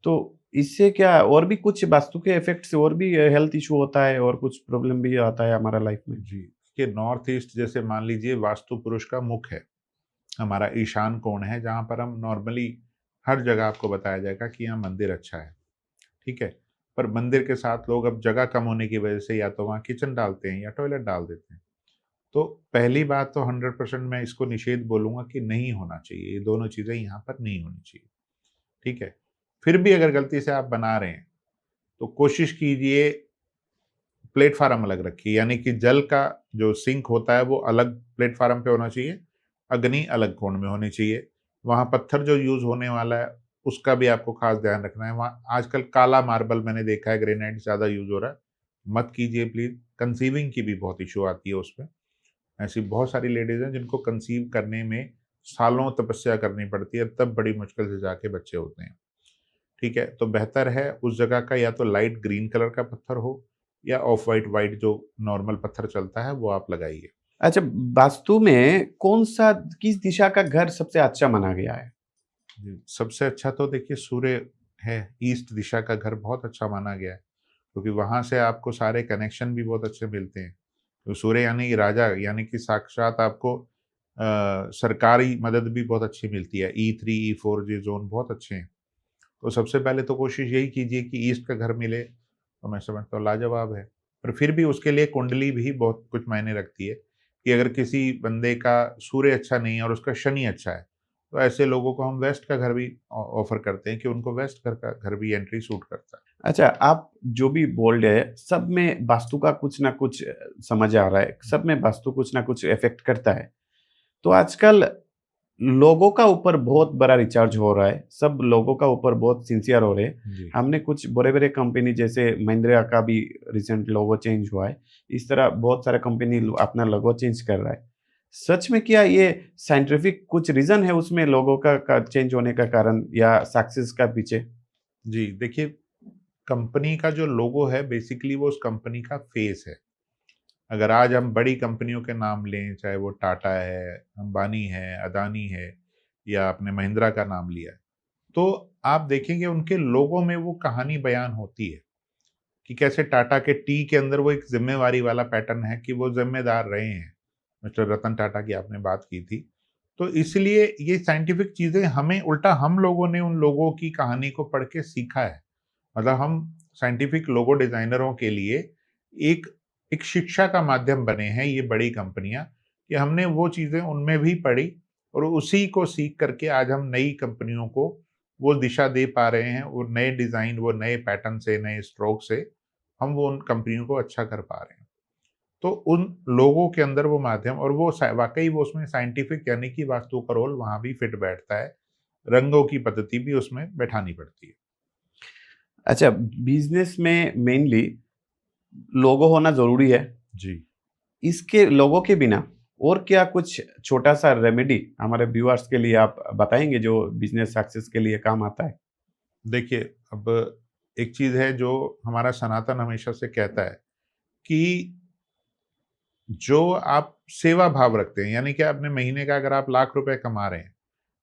Speaker 1: तो इससे क्या और भी कुछ वास्तु के इफ़ेक्ट से और भी हेल्थ इश्यू होता है और कुछ प्रॉब्लम भी आता है हमारा लाइफ में?
Speaker 2: जी, कि नॉर्थ ईस्ट जैसे मान लीजिए वास्तु पुरुष का मुख है। हमारा ईशान कोण है, जहाँ पर हम नॉर्मली हर जगह आपको बताया जाएगा कि यहाँ मंदिर अच्छा है, ठीक है? पर मंदिर के साथ लोग अब जगह कम होने की वजह से या तो वहाँ किचन डालते हैं या टॉयलेट डाल देते हैं। तो पहली बात तो 100% मैं इसको निषेध बोलूँगा कि नहीं होना चाहिए, ये दोनों चीज़ें यहाँ पर नहीं होनी चाहिए, ठीक है? फिर भी अगर गलती से आप बना रहे हैं, तो कोशिश कीजिए प्लेटफ़ॉर्म अलग रखिए, यानी कि जल का जो सिंक होता है वो अलग प्लेटफ़ॉर्म पे होना चाहिए, अग्नि अलग कोण में होनी चाहिए। वहाँ पत्थर जो यूज़ होने वाला है, उसका भी आपको ख़ास ध्यान रखना है। वहाँ आजकल काला मार्बल मैंने देखा है, ग्रेनाइट ज़्यादा यूज़ हो रहा है, मत कीजिए प्लीज़। कंसीविंग की भी बहुत इश्यू आती है उसमें। ऐसी बहुत सारी लेडीज़ हैं जिनको कंसीव करने में सालों तपस्या करनी पड़ती है, तब बड़ी मुश्किल से जाके बच्चे होते हैं। ठीक है? तो बेहतर है उस जगह का या तो लाइट ग्रीन कलर का पत्थर हो या ऑफ व्हाइट जो नॉर्मल पत्थर चलता है वो आप लगाइए।
Speaker 1: अच्छा, वास्तु में कौन-सा किस दिशा का घर सबसे अच्छा माना गया है?
Speaker 2: जी, सबसे अच्छा तो देखिए सूर्य है, ईस्ट दिशा का घर बहुत अच्छा माना गया है, क्योंकि वहाँ से आपको सारे कनेक्शन भी बहुत अच्छे मिलते हैं। तो सूर्य यानी कि राजा, यानी कि साक्षात आपको सरकारी मदद भी बहुत अच्छी मिलती है। E3, E4 ये ज़ोन बहुत अच्छे हैं। तो सबसे पहले तो कोशिश यही कीजिए कि ईस्ट का घर मिले, तो मैं समझता हूँ लाजवाब है। पर फिर भी उसके लिए कुंडली भी बहुत कुछ मायने रखती है, कि अगर किसी बंदे का सूर्य अच्छा नहीं है और उसका शनि अच्छा है, तो ऐसे लोगों को हम वेस्ट का घर भी ऑफ़र करते हैं कि उनको वेस्ट घर का घर भी एंट्री सूट करता है।
Speaker 1: अच्छा, आप जो भी बोल रहे हैं, सब में वास्तु का कुछ ना कुछ समझ आ रहा है, सब में वास्तु कुछ ना कुछ इफ़ेक्ट करता है। तो आजकल लोगों का ऊपर बहुत बड़ा रिचार्ज हो रहा है, सब लोगों का ऊपर बहुत सिंसियर हो रहे हैं।
Speaker 2: जी।
Speaker 1: हमने कुछ बड़े-बड़े कंपनी जैसे महिंद्रा का भी रिसेंट लोगो चेंज हुआ है। इस तरह बहुत सारे कंपनी अपना लोगो चेंज कर रहा है। सच में क्या ये साइंटिफिक कुछ रीज़न है उसमें लोगों का चेंज होने का कारण या सक्सेस का पीछे?
Speaker 2: जी, देखिए कंपनी का जो लोगो है बेसिकली वो उस कंपनी का फेस है। अगर आज हम बड़ी कंपनियों के नाम लें, चाहे वो टाटा है, अंबानी है, अदानी है या आपने महिंद्रा का नाम लिया है, तो आप देखेंगे उनके लोगों में वो कहानी बयान होती है कि कैसे टाटा के टी के अंदर वो एक ज़िम्मेवारी वाला पैटर्न है कि वो ज़िम्मेदार रहे हैं। मिस्टर रतन टाटा की आपने बात की थी। तो इसलिए ये साइंटिफिक चीज़ें हमें उल्टा हम लोगों ने उन लोगों की कहानी को पढ़ के सीखा है। मतलब हम साइंटिफिक लोगो डिज़ाइनरों के लिए एक एक शिक्षा का माध्यम बने हैं ये बड़ी कंपनियाँ, कि हमने वो चीज़ें उनमें भी पढ़ी और उसी को सीख करके आज हम नई कंपनियों को वो दिशा दे पा रहे हैं, वो नए डिज़ाइन, वो नए पैटर्न से, नए स्ट्रोक से हम वो उन कंपनियों को अच्छा कर पा रहे हैं। तो उन लोगों के अंदर वो माध्यम और वो वाक़ई वो उसमें साइंटिफिक यानी कि वास्तु का रोल वहाँ भी फिट बैठता है। रंगों की पद्धति भी उसमें बैठानी पड़ती है।
Speaker 1: अच्छा, बिज़नेस में मेनली लोगो होना ज़रूरी है।
Speaker 2: जी।
Speaker 1: इसके लोगों के बिना और क्या कुछ छोटा-सा रेमेडी हमारे व्यूअर्स के लिए आप बताएँगे जो बिज़नेस सक्सेस के लिए काम आता है?
Speaker 2: देखिए, अब एक चीज़ है जो हमारा सनातन हमेशा से कहता है कि जो आप सेवा भाव रखते हैं, यानी कि आपने महीने का अगर आप लाख रुपए कमा रहे हैं,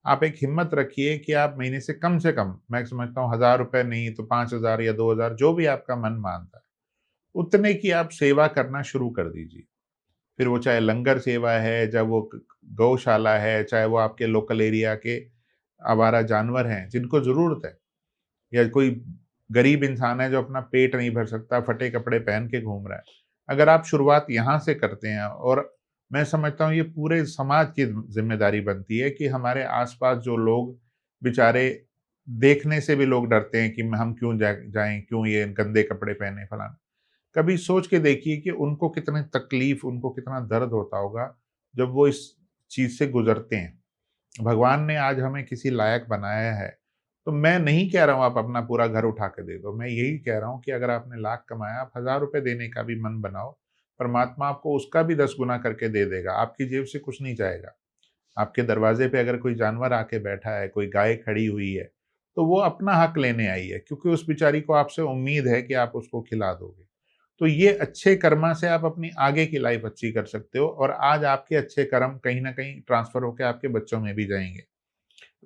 Speaker 2: आप एक हिम्मत रखिए कि आप महीने से कम, मैं समझता हूँ ₹1000 नहीं तो 5000 या 2000 जो भी आपका मन मानता है, उतने की आप सेवा करना शुरू कर दीजिए। फिर वो चाहे लंगर सेवा है, चाहे वो गौशाला है, चाहे वो आपके लोकल एरिया के आवारा जानवर हैं, जिनको ज़रूरत है, या कोई गरीब इंसान है जो अपना पेट नहीं भर सकता, फटे कपड़े पहन के घूम रहा है। अगर आप शुरुआत यहाँ से करते हैं, और मैं समझता हूँ ये पूरे समाज की ज़िम्मेदारी बनती है कि हमारे आस-पास जो लोग बेचारे देखने से भी लोग डरते हैं कि हम क्यों जाएँ, क्यों ये गंदे कपड़े पहने फलाना। कभी सोच के देखिए कि उनको कितनी तकलीफ़, उनको कितना दर्द होता होगा, जब वो इस चीज़ से गुज़रते हैं। भगवान ने आज हमें किसी लायक बनाया है, तो मैं नहीं कह रहा हूँ आप अपना पूरा घर उठा के दे दो। मैं यही कह रहा हूँ कि अगर आपने लाख कमाया, आप ₹1000 देने का भी मन बनाओ, परमात्मा आपको उसका भी 10 गुना करके दे देगा। आपकी जेब से कुछ नहीं जाएगा। आपके दरवाजे पे अगर कोई जानवर आके बैठा है, कोई गाय खड़ी हुई है, तो वो अपना हक लेने आई है, क्योंकि उस बेचारी को आपसे उम्मीद है कि आप उसको खिला दोगे। तो ये अच्छे कर्मा से आप अपनी आगे की लाइफ अच्छी कर सकते हो, और आज आपके अच्छे कर्म कहीं न कहीं ट्रांसफ़र होके आपके बच्चों में भी जाएँगे।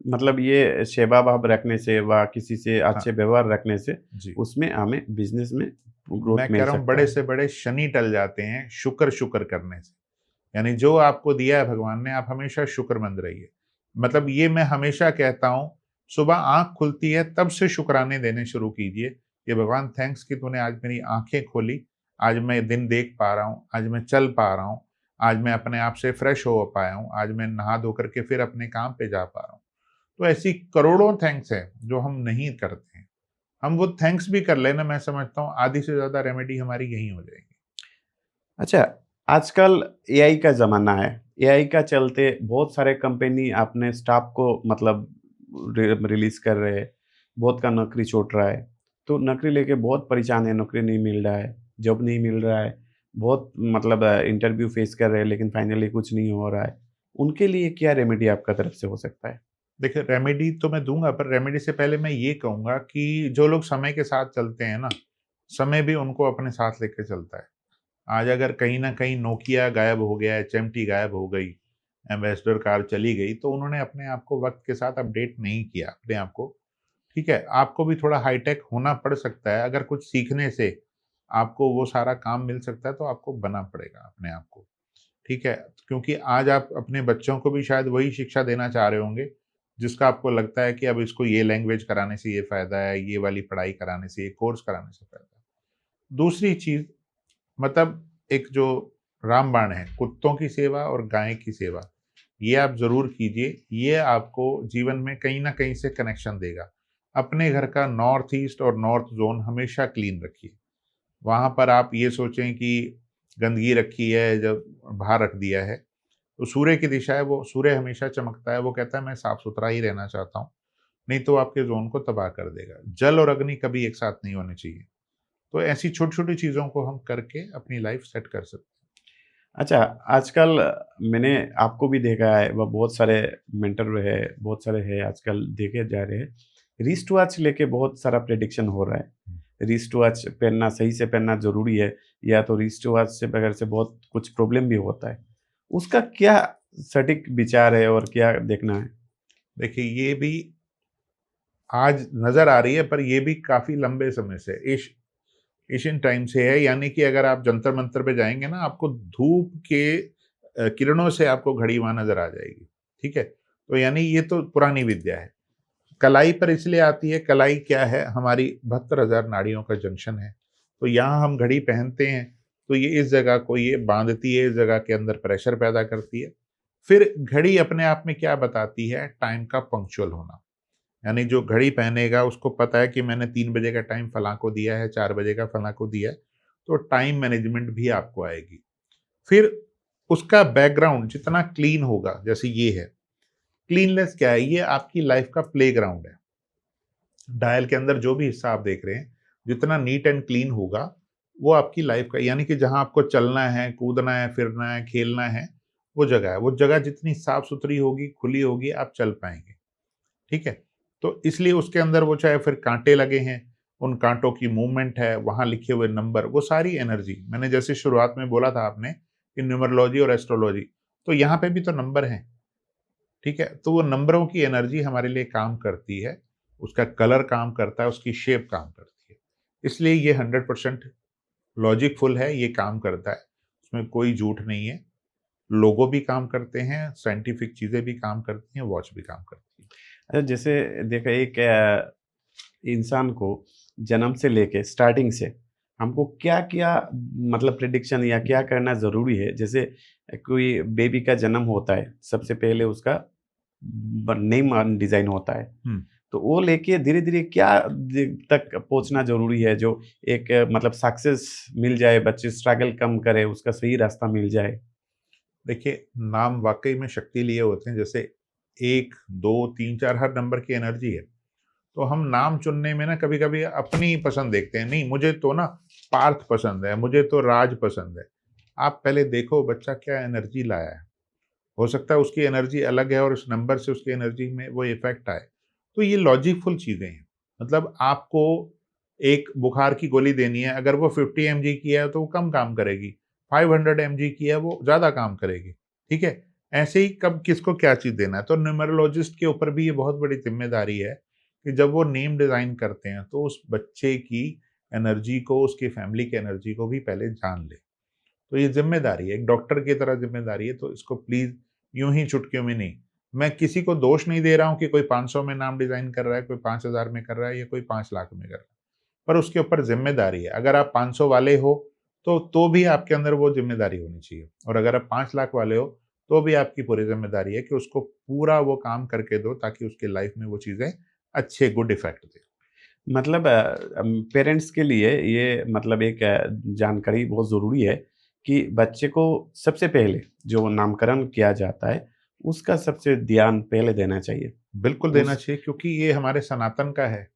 Speaker 1: मतलब ये सेवा भाव रखने से व किसी से
Speaker 2: हाँ,
Speaker 1: अच्छे व्यवहार रखने से
Speaker 2: जी।
Speaker 1: उसमें हमें बिज़नेस में
Speaker 2: मैं
Speaker 1: ग्रोथ
Speaker 2: कह
Speaker 1: मिल
Speaker 2: रहा हूँ
Speaker 1: सकता
Speaker 2: बड़े
Speaker 1: है।
Speaker 2: से बड़े शनि टल जाते हैं शुक्र करने से। यानी जो आपको दिया है भगवान ने, आप हमेशा शुक्रमंद रहिए। मतलब ये मैं हमेशा कहता हूँ, सुबह आँख खुलती है तब से शुक्राने देने शुरू कीजिए कि भगवान थैंक्स कि तूने आज मेरी आँखें खोली, आज मैं दिन देख पा रहा हूँ, आज मैं चल पा रहा हूँ, आज मैं अपने आप से फ्रेश हो पाया हूँ, आज मैं नहा धो करके फिर अपने काम पे जा पा रहा हूँ। तो ऐसी करोड़ों थैंक्स हैं जो हम नहीं करते हैं। हम वो थैंक्स भी कर लें ना, मैं समझता हूँ आधी से ज़्यादा रेमेडी हमारी यहीं हो जाएगी।
Speaker 1: अच्छा, आजकल एआई का ज़माना है। एआई का चलते बहुत सारे कंपनी अपने स्टाफ को मतलब रिलीज़ कर रहे हैं। बहुत का नौकरी छूट रहा है। तो नौकरी लेके बहुत परेशान है, नौकरी नहीं मिल रहा है, जॉब नहीं मिल रहा है। बहुत मतलब इंटरव्यू फेस कर रहे हैं लेकिन फाइनली कुछ नहीं हो रहा है। उनके लिए क्या रेमेडी आपका तरफ से हो सकता है?
Speaker 2: देखिए, रेमेडी तो मैं दूँगा, पर रेमेडी से पहले मैं ये कहूँगा कि जो लोग समय के साथ चलते हैं ना, समय भी उनको अपने साथ लेके चलता है। आज अगर कहीं ना कहीं नोकिया गायब हो गया, एचएमटी गायब हो गई, एम्बेसडर कार चली गई, तो उन्होंने अपने आप को वक्त के साथ अपडेट नहीं किया अपने आप को। ठीक है, आपको भी थोड़ा हाईटेक होना पड़ सकता है। अगर कुछ सीखने से आपको वो सारा काम मिल सकता है तो आपको बना पड़ेगा अपने आप को। ठीक है, क्योंकि आज आप अपने बच्चों को भी शायद वही शिक्षा देना चाह रहे होंगे जिसका आपको लगता है कि अब इसको ये लैंग्वेज कराने से ये फ़ायदा है, ये वाली पढ़ाई कराने से, ये कोर्स कराने से फ़ायदा है। दूसरी चीज़, मतलब एक जो रामबाण है, कुत्तों की सेवा और गाय की सेवा, ये आप ज़रूर कीजिए। ये आपको जीवन में कहीं न कहीं से कनेक्शन देगा। अपने घर का नॉर्थ ईस्ट और नॉर्थ ज़ोन हमेशा क्लीन रखिए। वहाँ पर आप ये सोचें कि गंदगी रखी है, जब बाहर रख दिया है, तो सूर्य की दिशा है, वो सूर्य हमेशा चमकता है, वो कहता है मैं साफ-सुथरा ही रहना चाहता हूँ, नहीं तो आपके ज़ोन को तबाह कर देगा। जल और अग्नि कभी एक साथ नहीं होने चाहिए। तो ऐसी छोटी-छोटी चीज़ों को हम करके अपनी लाइफ़ सेट कर सकते हैं।
Speaker 1: अच्छा, आजकल मैंने आपको भी देखा है, व बहुत सारे मेंटर है, बहुत सारे है आजकल देखे जा रहे हैं। रिस्ट वॉच लेके बहुत सारा प्रेडिक्शन हो रहा है। रिस्ट वॉच पहनना, सही से पहनना ज़रूरी है, या तो रिस्ट वॉच से बगैर से बहुत कुछ प्रॉब्लम भी होता है। उसका क्या सटीक विचार है और क्या देखना है?
Speaker 2: देखिए, ये भी आज नज़र आ रही है, पर ये भी काफ़ी लंबे समय से एशियन टाइम से है। यानी कि अगर आप जंतर मंतर पे जाएंगे ना, आपको धूप के किरणों से आपको घड़ी वहां नजर आ जाएगी। ठीक है, तो यानी ये तो पुरानी विद्या है। कलाई पर इसलिए आती है, कलाई क्या है, हमारी 72,000 नाड़ियों का जंक्शन है। तो यहाँ हम घड़ी पहनते हैं तो ये इस जगह को ये बांधती है, इस जगह के अंदर प्रेशर पैदा करती है। फिर घड़ी अपने आप में क्या बताती है, टाइम का पंक्चुअल होना। यानी जो घड़ी पहनेगा उसको पता है कि मैंने 3 बजे का टाइम फलां को दिया है, 4 बजे का फलां को दिया है, तो टाइम मैनेजमेंट भी आपको आएगी। फिर उसका बैकग्राउंड जितना क्लीन होगा, जैसे ये है, क्लीननेस क्या है, ये आपकी लाइफ का प्लेग्राउंड है। डायल के अंदर जो भी हिस्सा आप देख रहे हैं, जितना नीट एंड क्लीन होगा, वो आपकी लाइफ का, यानी कि जहाँ आपको चलना है, कूदना है, फिरना है, खेलना है, वो जगह है। वो जगह जितनी साफ-सुथरी होगी, खुली होगी, आप चल पाएँगे। ठीक है? तो इसलिए उसके अंदर वो चाहे फिर काँटे लगे हैं, उन काँटों की मूवमेंट है, वहाँ लिखे हुए नंबर, वो सारी एनर्जी, मैंने जैसे शुरुआत में बोला था आपने कि न्यूमरोलॉजी और एस्ट्रोलॉजी, तो यहाँ पे भी तो नंबर हैं। ठीक है? तो वो नंबरों की एनर्जी हमारे लिए काम करती है, उसका कलर काम करता है, उसकी शेप काम करती है। इसलिए ये 100% लॉजिकफुल है, ये काम करता है, उसमें कोई झूठ नहीं है। लोगो भी काम करते हैं, साइंटिफिक चीज़ें भी काम करती हैं, वॉच भी काम करती है।
Speaker 1: अच्छा, जैसे देखा एक इंसान को जन्म से लेके स्टार्टिंग से हमको क्या-क्या मतलब प्रेडिक्शन या क्या करना ज़रूरी है? जैसे कोई बेबी का जन्म होता है, सबसे पहले उसका नेम डिज़ाइन होता है।
Speaker 2: हुँ।
Speaker 1: तो वो लेके धीरे-धीरे क्या तक पहुँचना ज़रूरी है, जो एक मतलब सक्सेस मिल जाए, बच्चे स्ट्रगल कम करे, उसका सही रास्ता मिल जाए?
Speaker 2: देखिए, नाम वाक़ई में शक्ति लिए होते हैं, जैसे 1, 2, 3, 4 हर नंबर की एनर्जी है। तो हम नाम चुनने में ना कभी-कभी अपनी पसंद देखते हैं, नहीं मुझे तो ना पार्थ पसंद है, मुझे तो राज पसंद है। आप पहले देखो बच्चा क्या एनर्जी लाया है। हो सकता है उसकी एनर्जी अलग है और उस नंबर से उसकी एनर्जी में वो इफ़ेक्ट आए। तो ये लॉजिकफुल चीज़ें हैं। मतलब आपको एक बुखार की गोली देनी है, अगर वो 50 एमजी की है तो वो कम काम करेगी, 500 एमजी की है वो ज़्यादा काम करेगी। ठीक है? ऐसे ही कब किसको क्या चीज़ देना है। तो न्यूमरोलॉजिस्ट के ऊपर भी ये बहुत बड़ी ज़िम्मेदारी है कि जब वो नेम डिज़ाइन करते हैं तो उस बच्चे की एनर्जी को, उसकी फैमिली की एनर्जी को भी पहले जान लें। तो ये ज़िम्मेदारी है, एक डॉक्टर की तरह ज़िम्मेदारी है, तो इसको प्लीज़ यूँ ही चुटकियों में नहीं। मैं किसी को दोष नहीं दे रहा हूँ कि कोई 500 में नाम डिज़ाइन कर रहा है, कोई 5,000 में कर रहा है या कोई 5 लाख में कर रहा है, पर उसके ऊपर ज़िम्मेदारी है। अगर आप 500 वाले हो, तो भी आपके अंदर वो ज़िम्मेदारी होनी चाहिए, और अगर आप 5 लाख वाले हो, तो भी आपकी पूरी ज़िम्मेदारी है कि उसको पूरा वो काम करके दो ताकि उसकी लाइफ़ में वो चीज़ें अच्छे गुड इफ़ेक्ट दें।
Speaker 1: मतलब पेरेंट्स के लिए ये मतलब एक जानकारी बहुत ज़रूरी है कि बच्चे को सबसे पहले जो नामकरण किया जाता है, उसका सबसे ध्यान पहले देना चाहिए।
Speaker 2: बिल्कुल देना
Speaker 1: उस
Speaker 2: चाहिए, क्योंकि ये हमारे सनातन का है।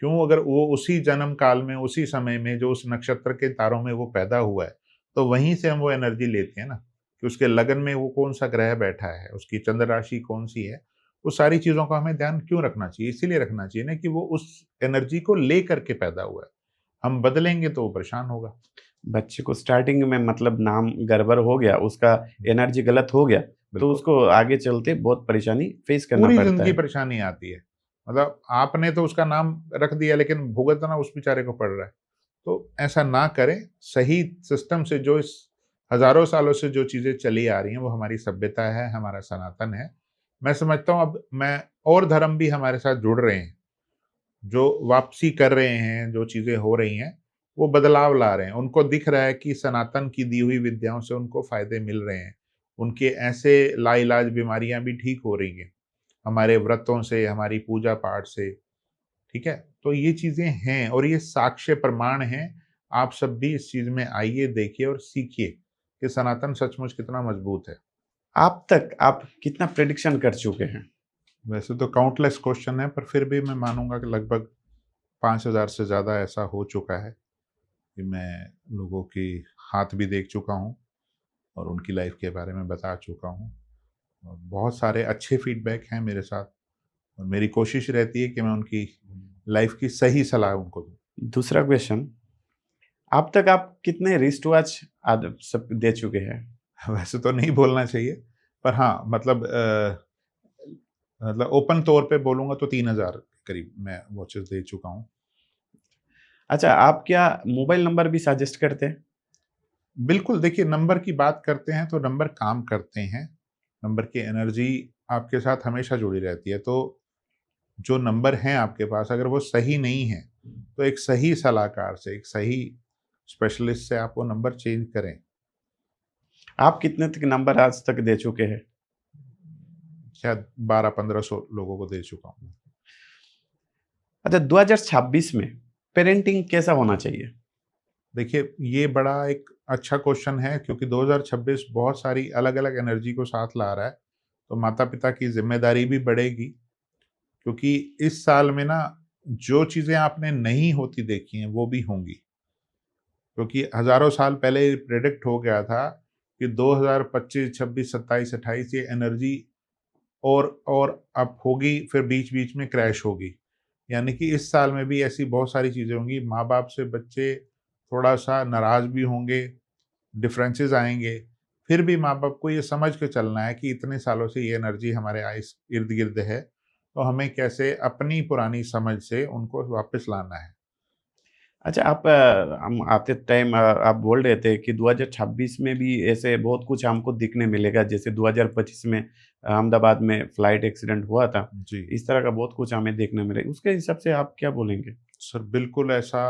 Speaker 2: क्यों? अगर वो उसी जन्म काल में, उसी समय में जो उस नक्षत्र के तारों में वो पैदा हुआ है, तो वहीं से हम वो एनर्जी लेते हैं ना, कि उसके लगन में वो कौन-सा ग्रह बैठा है, उसकी चंद्र राशि कौन-सी है, वो सारी चीज़ों का हमें ध्यान क्यों रखना चाहिए? इसीलिए रखना चाहिए ना कि वो उस एनर्जी को लेकर के पैदा हुआ है। हम बदलेंगे तो वो परेशान होगा।
Speaker 1: बच्चे को स्टार्टिंग में मतलब नाम गड़बड़ हो गया, उसका एनर्जी गलत हो गया, तो
Speaker 2: बिल्कुल।
Speaker 1: उसको आगे चलते बहुत परेशानी फेस करना
Speaker 2: पूरी
Speaker 1: पड़ता
Speaker 2: जिंदगी
Speaker 1: है।
Speaker 2: परेशानी आती है। मतलब आपने तो उसका नाम रख दिया, लेकिन भुगतना उस बेचारे को पड़ रहा है। तो ऐसा ना करें। सही सिस्टम से जो इस हजारों सालों से जो चीजें चली आ रही हैं, वो हमारी सभ्यता है, हमारा सनातन है। मैं समझता हूँ अब मैं और धर्म भी हमारे साथ जुड़ रहे हैं, जो वापसी कर रहे हैं, जो चीजें हो रही हैं, वो बदलाव ला रहे हैं। उनको दिख रहा है कि सनातन की दी हुई विद्याओं से उनको फायदे मिल रहे हैं। उनके ऐसे लाइलाज बीमारियां भी ठीक हो रही हैं, हमारे व्रतों से, हमारी पूजा पाठ से। ठीक है? तो ये चीज़ें हैं और ये साक्ष्य प्रमाण हैं। आप सब भी इस चीज़ में आइए, देखिए और सीखिए कि सनातन सचमुच कितना मजबूत है।
Speaker 1: आप तक आप कितना प्रेडिक्शन कर चुके हैं?
Speaker 2: वैसे तो काउंटलेस क्वेश्चन है, पर फिर भी मैं मानूँगा कि लगभग 5000 से ज़्यादा ऐसा हो चुका है कि मैं लोगों की हाथ भी देख चुका हूँ और उनकी लाइफ़ के बारे में बता चुका हूँ। और बहुत सारे अच्छे फीडबैक हैं मेरे साथ और मेरी कोशिश रहती है कि मैं उनकी लाइफ़ की सही सलाह उनको दूँ।
Speaker 1: दूसरा क्वेश्चन, अब तक आप कितने रिस्ट वॉच आद सब दे चुके हैं?
Speaker 2: वैसे तो नहीं बोलना चाहिए, पर हाँ, मतलब ओपन तौर पे बोलूँगा तो 3000 के करीब मैं वॉचेस दे चुका हूँ।
Speaker 1: अच्छा, आप क्या मोबाइल नंबर भी सजेस्ट करते हैं?
Speaker 2: बिल्कुल, देखिए नंबर की बात करते हैं तो नंबर काम करते हैं। नंबर की एनर्जी आपके साथ हमेशा जुड़ी रहती है। तो जो नंबर हैं आपके पास, अगर वो सही नहीं है, तो एक सही सलाहकार से, एक सही स्पेशलिस्ट से आप वो नंबर चेंज करें।
Speaker 1: आप कितने तक नंबर आज तक दे चुके हैं?
Speaker 2: शायद 1200-1500 लोगों को दे चुका हूँ।
Speaker 1: अच्छा, 2026 में पेरेंटिंग कैसा होना चाहिए?
Speaker 2: देखिए, ये बड़ा एक अच्छा क्वेश्चन है, क्योंकि 2026 बहुत सारी अलग-अलग एनर्जी को साथ ला रहा है। तो माता-पिता की ज़िम्मेदारी भी बढ़ेगी, क्योंकि इस साल में ना जो चीज़ें आपने नहीं होती देखी हैं, वो भी होंगी। क्योंकि हज़ारों साल पहले प्रेडिक्ट हो गया था कि 2025, 26, 27, 28 ये एनर्जी और अप होगी, फिर बीच-बीच में क्रैश होगी। यानी कि इस साल में भी ऐसी बहुत सारी चीज़ें होंगी। माँ-बाप से बच्चे थोड़ा-सा नाराज़ भी होंगे, डिफरेंसेस आएँगे। फिर भी माँ-बाप को ये समझ के चलना है कि इतने सालों से ये एनर्जी हमारे आइस इर्द-गिर्द है, तो हमें कैसे अपनी पुरानी समझ से उनको वापस लाना है।
Speaker 1: अच्छा, आप हम आते टाइम आप बोल रहे थे कि 2026 में भी ऐसे बहुत कुछ हमको दिखने मिलेगा, जैसे 2025 में अहमदाबाद में फ्लाइट एक्सीडेंट हुआ था।
Speaker 2: जी।
Speaker 1: इस तरह का बहुत कुछ हमें देखने मिलेगा। उसके हिसाब से आप क्या बोलेंगे?
Speaker 2: सर, बिल्कुल ऐसा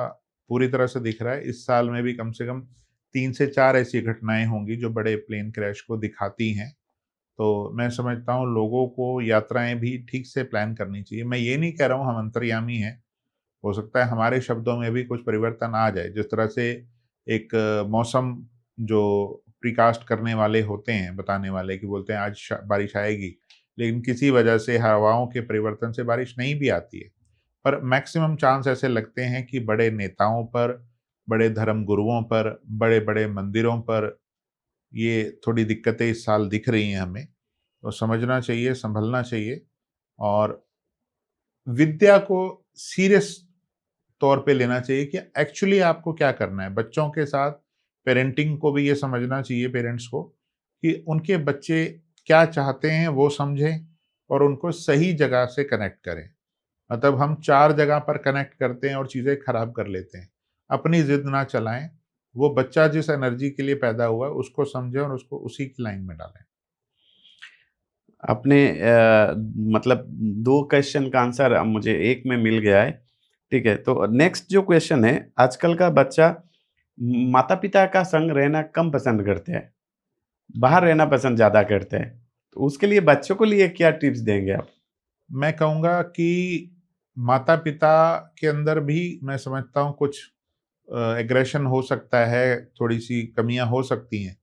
Speaker 2: पूरी तरह से दिख रहा है। इस साल में भी कम से कम 3 से 4 ऐसी घटनाएँ होंगी जो बड़े प्लेन क्रैश को दिखाती हैं। तो मैं समझता हूँ लोगों को यात्राएँ भी ठीक से प्लान करनी चाहिए। मैं ये नहीं कह रहा हूँ हम अंतर्यामी हैं। हो सकता है हमारे शब्दों में भी कुछ परिवर्तन आ जाए। जिस तरह से एक मौसम जो प्रीकास्ट करने वाले होते हैं, बताने वाले कि बोलते हैं आज बारिश आएगी, लेकिन किसी वजह से हवाओं के परिवर्तन से बारिश नहीं भी आती है। पर मैक्सिमम चांस ऐसे लगते हैं कि बड़े नेताओं पर, बड़े धर्म गुरुओं पर, बड़े-बड़े मंदिरों पर ये थोड़ी दिक्कतें इस साल दिख रही हैं हमें। तो समझना चाहिए, सँभलना चाहिए और विद्या को सीरियस तौर पे लेना चाहिए कि एक्चुअली आपको क्या करना है। बच्चों के साथ पेरेंटिंग को भी ये समझना चाहिए पेरेंट्स को कि उनके बच्चे क्या चाहते हैं वो समझें और उनको सही जगह से कनेक्ट करें। मतलब हम 4 जगह पर कनेक्ट करते हैं और चीज़ें खराब कर लेते हैं। अपनी ज़िद ना चलाएँ, वो बच्चा जिस एनर्जी के लिए पैदा हुआ है उसको समझें और उसको उसी की लाइन में डालें।
Speaker 1: आपने मतलब 2 क्वेश्चन का आंसर अब मुझे एक में मिल गया है, ठीक है? तो नेक्स्ट जो क्वेश्चन है, आजकल का बच्चा माता-पिता का संग रहना कम पसंद करते हैं, बाहर रहना पसंद ज़्यादा करते हैं। तो उसके लिए बच्चों को लिए क्या टिप्स देंगे आप?
Speaker 2: मैं कहूँगा कि माता-पिता के अंदर भी मैं समझता हूँ कुछ एग्रेशन हो सकता है, थोड़ी-सी कमियाँ हो सकती हैं।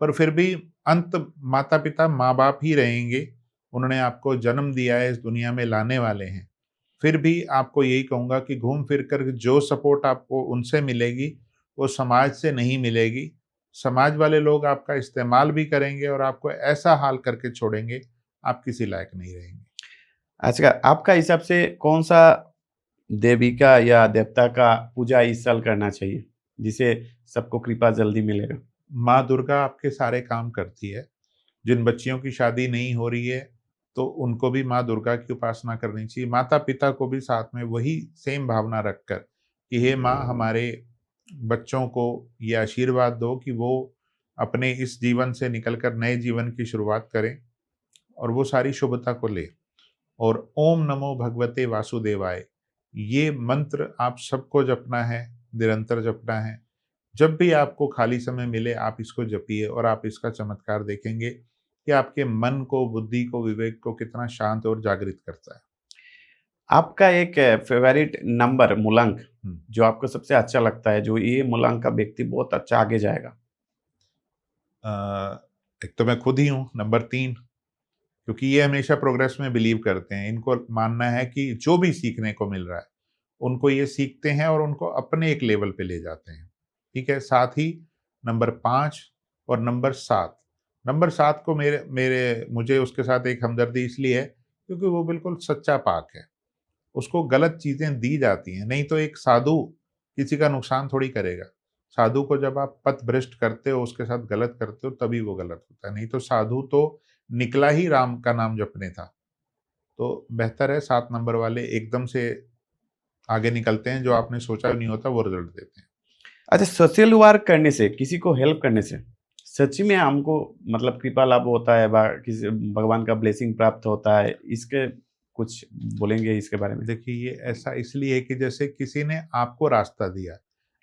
Speaker 2: पर फिर भी अंत माता-पिता माँ-बाप ही रहेंगे। उन्होंने आपको जन्म दिया है, इस दुनिया में लाने वाले हैं। फिर भी आपको यही कहूँगा कि घूम फिर कर जो सपोर्ट आपको उनसे मिलेगी, वो समाज से नहीं मिलेगी। समाज वाले लोग आपका इस्तेमाल भी करेंगे और आपको ऐसा हाल करके छोड़ेंगे, आप किसी लायक नहीं रहेंगे।
Speaker 1: अच्छा, आपका हिसाब से कौन-सा देवी का या देवता का पूजा इस साल करना चाहिए, जिसे सबको कृपा जल्दी मिलेगा?
Speaker 2: माँ दुर्गा आपके सारे काम करती है। जिन बच्चियों की शादी नहीं हो रही है, तो उनको भी माँ दुर्गा की उपासना करनी चाहिए। माता-पिता को भी साथ में वही सेम भावना रखकर कि हे माँ, हमारे बच्चों को ये आशीर्वाद दो कि वो अपने इस जीवन से निकलकर नए जीवन की शुरुआत करें और वो सारी शुभता को लें। और ओम नमो भगवते वासुदेवाय, ये मंत्र आप सबको जपना है, निरंतर जपना है। जब भी आपको खाली समय मिले आप इसको जपिए और आप इसका चमत्कार देखेंगे कि आपके मन को, बुद्धि को, विवेक को कितना शांत और जागृत करता है।
Speaker 1: आपका एक फेवरेट नंबर मूलांक
Speaker 2: हम्म।
Speaker 1: जो आपको सबसे अच्छा लगता है, जो ये मूलांक का व्यक्ति बहुत अच्छा आगे जाएगा?
Speaker 2: एक तो मैं खुद ही हूँ, नंबर 3, क्योंकि ये हमेशा प्रोग्रेस में बिलीव करते हैं। इनको मानना है कि जो भी सीखने को मिल रहा है, उनको ये सीखते हैं और उनको अपने एक लेवल पे ले जाते हैं। ठीक है? साथ ही नंबर 5 और नंबर 7, नंबर 7 को मेरे मेरे मुझे उसके साथ एक हमदर्दी इसलिए है क्योंकि वो बिल्कुल सच्चा पाक है। उसको गलत चीज़ें दी जाती हैं, नहीं तो एक साधु किसी का नुकसान थोड़ी करेगा। साधु को जब आप पथभ्रष्ट करते हो, उसके साथ गलत करते हो, तभी वो गलत होता है, नहीं तो साधु तो निकला ही राम का नाम जपने था। तो बेहतर है 7 नंबर वाले एकदम से आगे निकलते हैं, जो आपने सोचा भी नहीं होता वो रिज़ल्ट देते हैं।
Speaker 1: अच्छा, सोशल वर्क करने से, किसी को हेल्प करने से सच में हमको मतलब कृपा लाभ होता है, किसी भगवान का ब्लेसिंग प्राप्त होता है? इसके कुछ बोलेंगे इसके बारे में?
Speaker 2: देखिए, ये ऐसा इसलिए है कि जैसे किसी ने आपको रास्ता दिया।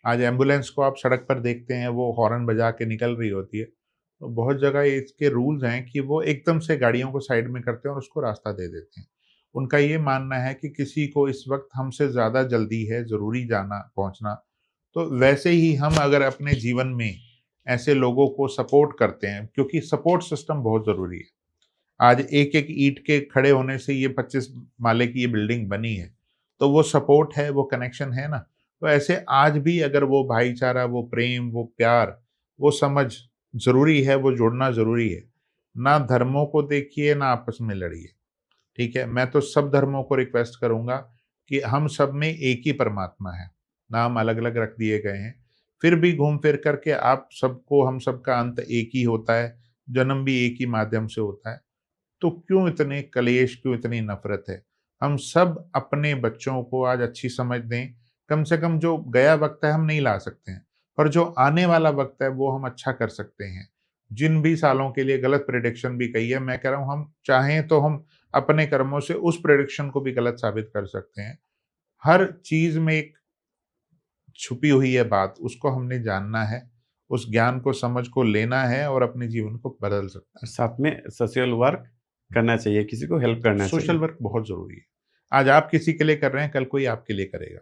Speaker 2: आज एम्बुलेंस को आप सड़क पर देखते हैं, वो हॉर्न बजा के निकल रही होती है। तो बहुत जगह इसके रूल्स हैं कि वो एकदम से गाड़ियों को साइड में करते हैं और उसको रास्ता दे देते हैं। उनका ये मानना है कि किसी को इस वक़्त हमसे ज़्यादा जल्दी है, ज़रूरी जाना पहुँचना। तो वैसे ही हम अगर अपने जीवन में ऐसे लोगों को सपोर्ट करते हैं, क्योंकि सपोर्ट सिस्टम बहुत ज़रूरी है। आज एक-एक ईंट के खड़े होने से ये 25 माले की ये बिल्डिंग बनी है। तो वो सपोर्ट है, वो कनेक्शन है ना? तो ऐसे आज भी अगर वो भाईचारा, वो प्रेम, वो प्यार, वो समझ ज़रूरी है, वो जुड़ना ज़रूरी है। ना धर्मों को देखिए, ना आपस में लड़िए, ठीक है? मैं तो सब धर्मों को रिक्वेस्ट करूँगा कि हम सब में एक ही परमात्मा है, नाम अलग-अलग रख दिए गए हैं। फिर भी घूम फिर कर के आप सबको हम सबका अंत एक ही होता है, जन्म भी एक ही माध्यम से होता है। तो क्यों इतने कलेश, क्यों इतनी नफ़रत है? हम सब अपने बच्चों को आज अच्छी समझ दें, कम से कम जो गया वक़्त है हम नहीं ला सकते हैं, पर जो आने वाला वक़्त है वो हम अच्छा कर सकते हैं। जिन भी सालों के लिए गलत प्रेडिक्शन भी कही है, मैं कह रहा हूँ हम चाहें तो हम अपने कर्मों से उस प्रेडिक्शन को भी गलत साबित कर सकते हैं। हर चीज़ में एक छुपी हुई है बात, उसको हमने जानना है, उस ज्ञान को, समझ को लेना है और अपने जीवन को बदल सकते हैं।
Speaker 1: साथ में सोशल वर्क करना चाहिए, किसी को हेल्प करना
Speaker 2: सोशल
Speaker 1: चाहिए।
Speaker 2: वर्क बहुत ज़रूरी है। आज आप किसी के लिए कर रहे हैं, कल कोई आपके लिए करेगा।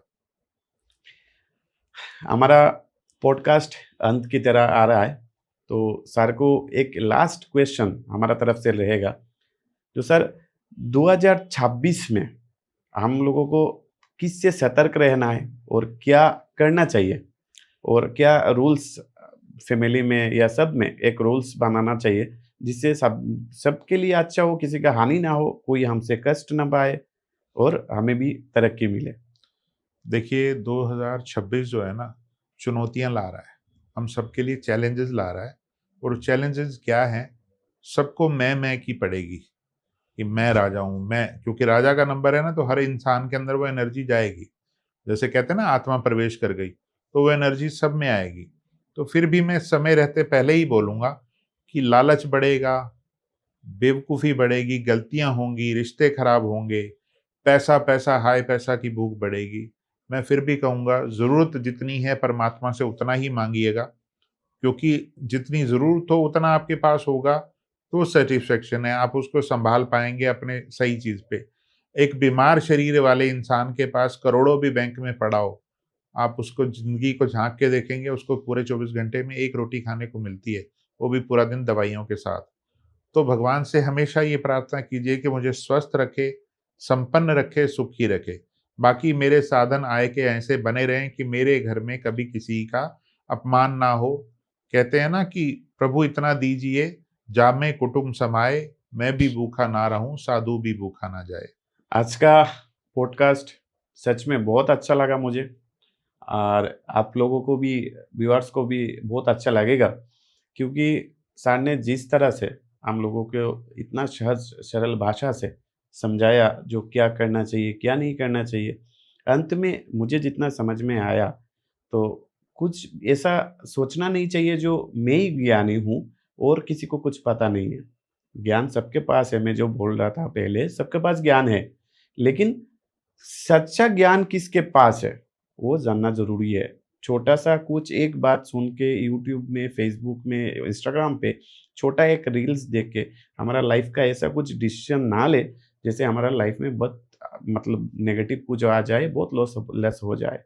Speaker 1: हमारा पॉडकास्ट अंत की तरह आ रहा है, तो सर को एक लास्ट क्वेश्चन हमारा तरफ से रहेगा। तो सर, 2026 में हम लोगों को किससे सतर्क रहना है और क्या करना चाहिए, और क्या रूल्स फैमिली में या सब में एक रूल्स बनाना चाहिए जिससे सबके लिए अच्छा हो, किसी का हानि ना हो, कोई हमसे कष्ट ना पाए और हमें भी तरक्की मिले?
Speaker 2: देखिए, 2026 जो है ना, चुनौतियाँ ला रहा है। हम सबके लिए चैलेंजेस ला रहा है और चैलेंजेस क्या हैं? सबको मैं की पड़ेगी कि मैं राजा हूँ, मैं, क्योंकि राजा का नंबर है ना, तो हर इंसान के अंदर वो एनर्जी जाएगी। जैसे कहते हैं ना, आत्मा प्रवेश कर गई, तो वो एनर्जी सब में आएगी। तो फिर भी मैं समय रहते पहले ही बोलूँगा कि लालच बढ़ेगा, बेवकूफ़ी बढ़ेगी, गलतियाँ होंगी, रिश्ते खराब होंगे, पैसा, पैसा, हाय पैसा की भूख बढ़ेगी। मैं फिर भी कहूँगा, ज़रूरत जितनी है परमात्मा से उतना ही माँगिएगा, क्योंकि जितनी ज़रूरत हो उतना आपके पास होगा, तो सैटिस्फैक्शन है, आप उसको सँभाल पाएँगे अपने सही चीज़ पे। एक बीमार शरीर वाले इंसान के पास करोड़ों भी बैंक में पड़ा हो, आप उसको ज़िंदगी को झाँक के देखेंगे, उसको पूरे 24 घंटे में 1 रोटी खाने को मिलती है, वो भी पूरा दिन दवाइयों के साथ। तो भगवान से हमेशा ये प्रार्थना कीजिए कि मुझे स्वस्थ रखे, संपन्न रखे, सुखी रखे। बाकी मेरे साधन आय के ऐसे बने रहें कि मेरे घर में कभी किसी का अपमान ना हो। कहते हैं ना कि प्रभु इतना दीजिए, जामे कुटुम्ब समाए, मैं भी भूखा ना रहूं, साधु भी भूखा ना जाए।
Speaker 1: आज का पॉडकास्ट सच में बहुत अच्छा लगा मुझे। और आप लोगों को भी, व्यूअर्स को भी बहुत अच्छा लगेगा, क्योंकि सर ने जिस तरह से हम लोगों को इतना सहज सरल भाषा से समझाया जो क्या करना चाहिए, क्या नहीं करना चाहिए। अंत में मुझे जितना समझ में आया, तो कुछ ऐसा सोचना नहीं चाहिए जो मैं ही ज्ञानी हूँ और किसी को कुछ पता नहीं है। ज्ञान सबके पास है, मैं जो बोल रहा था पहले, सबके पास ज्ञान है। लेकिन सच्चा ज्ञान किसके पास है, वो जानना ज़रूरी है। छोटा-सा कुछ एक बात सुन के यूट्यूब में, फ़ेसबुक में, इंस्टाग्राम पे छोटा एक रील्स देख के हमारा लाइफ़ का ऐसा कुछ डिसीज़न ना ले, जैसे हमारा लाइफ़ में बहुत मतलब नेगेटिव कुछ आ जाए, बहुत लॉस हो जाए।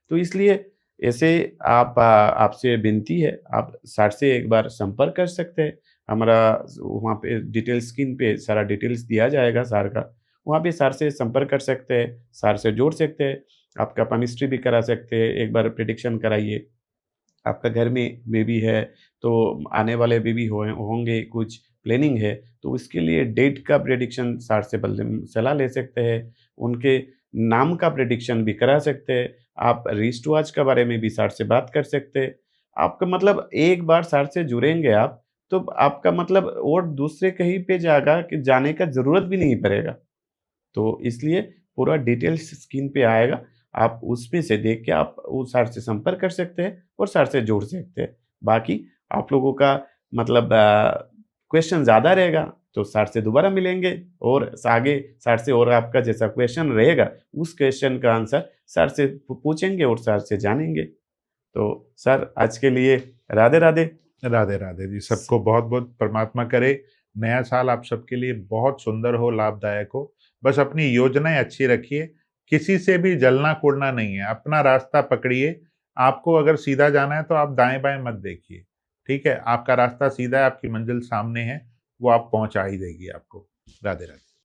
Speaker 1: तो इसलिए ऐसे आपसे विनती है, आप सर से एक बार संपर्क कर सकते हैं। हमारा वहाँ पे डिटेल स्क्रीन पे सारा डिटेल्स दिया जाएगा सर का। वहाँ पे सर से संपर्क कर सकते हैं, सर से जुड़ सकते हैं। आपका केमिस्ट्री भी करा सकते हैं, एक बार प्रेडिक्शन कराइए। आपका घर में बेबी है, तो आने वाले बेबी होंगे, कुछ प्लानिंग है, तो उसके लिए डेट का प्रेडिक्शन सर से सलाह ले सकते हैं। उनके नाम का प्रेडिक्शन भी करा सकते हैं। आप रिस्ट वॉच के बारे में भी सर से बात कर सकते हैं। आपका मतलब एक बार सर से जुड़ेंगे आप, तो आपका मतलब और दूसरे कहीं पे जागा कि जाने का ज़रूरत भी नहीं पड़ेगा। तो इसलिए पूरा डिटेल्स स्क्रीन पे आएगा, आप उसमें से देख के आप उस सर से संपर्क कर सकते हैं और सर से जुड़ सकते हैं। बाकी आप लोगों का मतलब क्वेश्चन ज़्यादा रहेगा, तो सर से दोबारा मिलेंगे और आगे सर से और आपका जैसा क्वेश्चन रहेगा, उस क्वेश्चन का आंसर सर से पूछेंगे और सर से जानेंगे। तो सर आज के लिए राधे-राधे।
Speaker 2: राधे राधे जी, सबको बहुत बहुत परमात्मा करे नया साल आप सबके लिए बहुत सुंदर हो, लाभदायक हो। बस अपनी योजनाएं अच्छी रखिए, किसी से भी जलना कोड़ना नहीं है, अपना रास्ता पकड़िए। आपको अगर सीधा जाना है तो आप दाएं बाएं मत देखिए, ठीक है? आपका रास्ता सीधा है, आपकी मंजिल सामने है, वो आप पहुंचा ही देगी आपको। राधे राधे।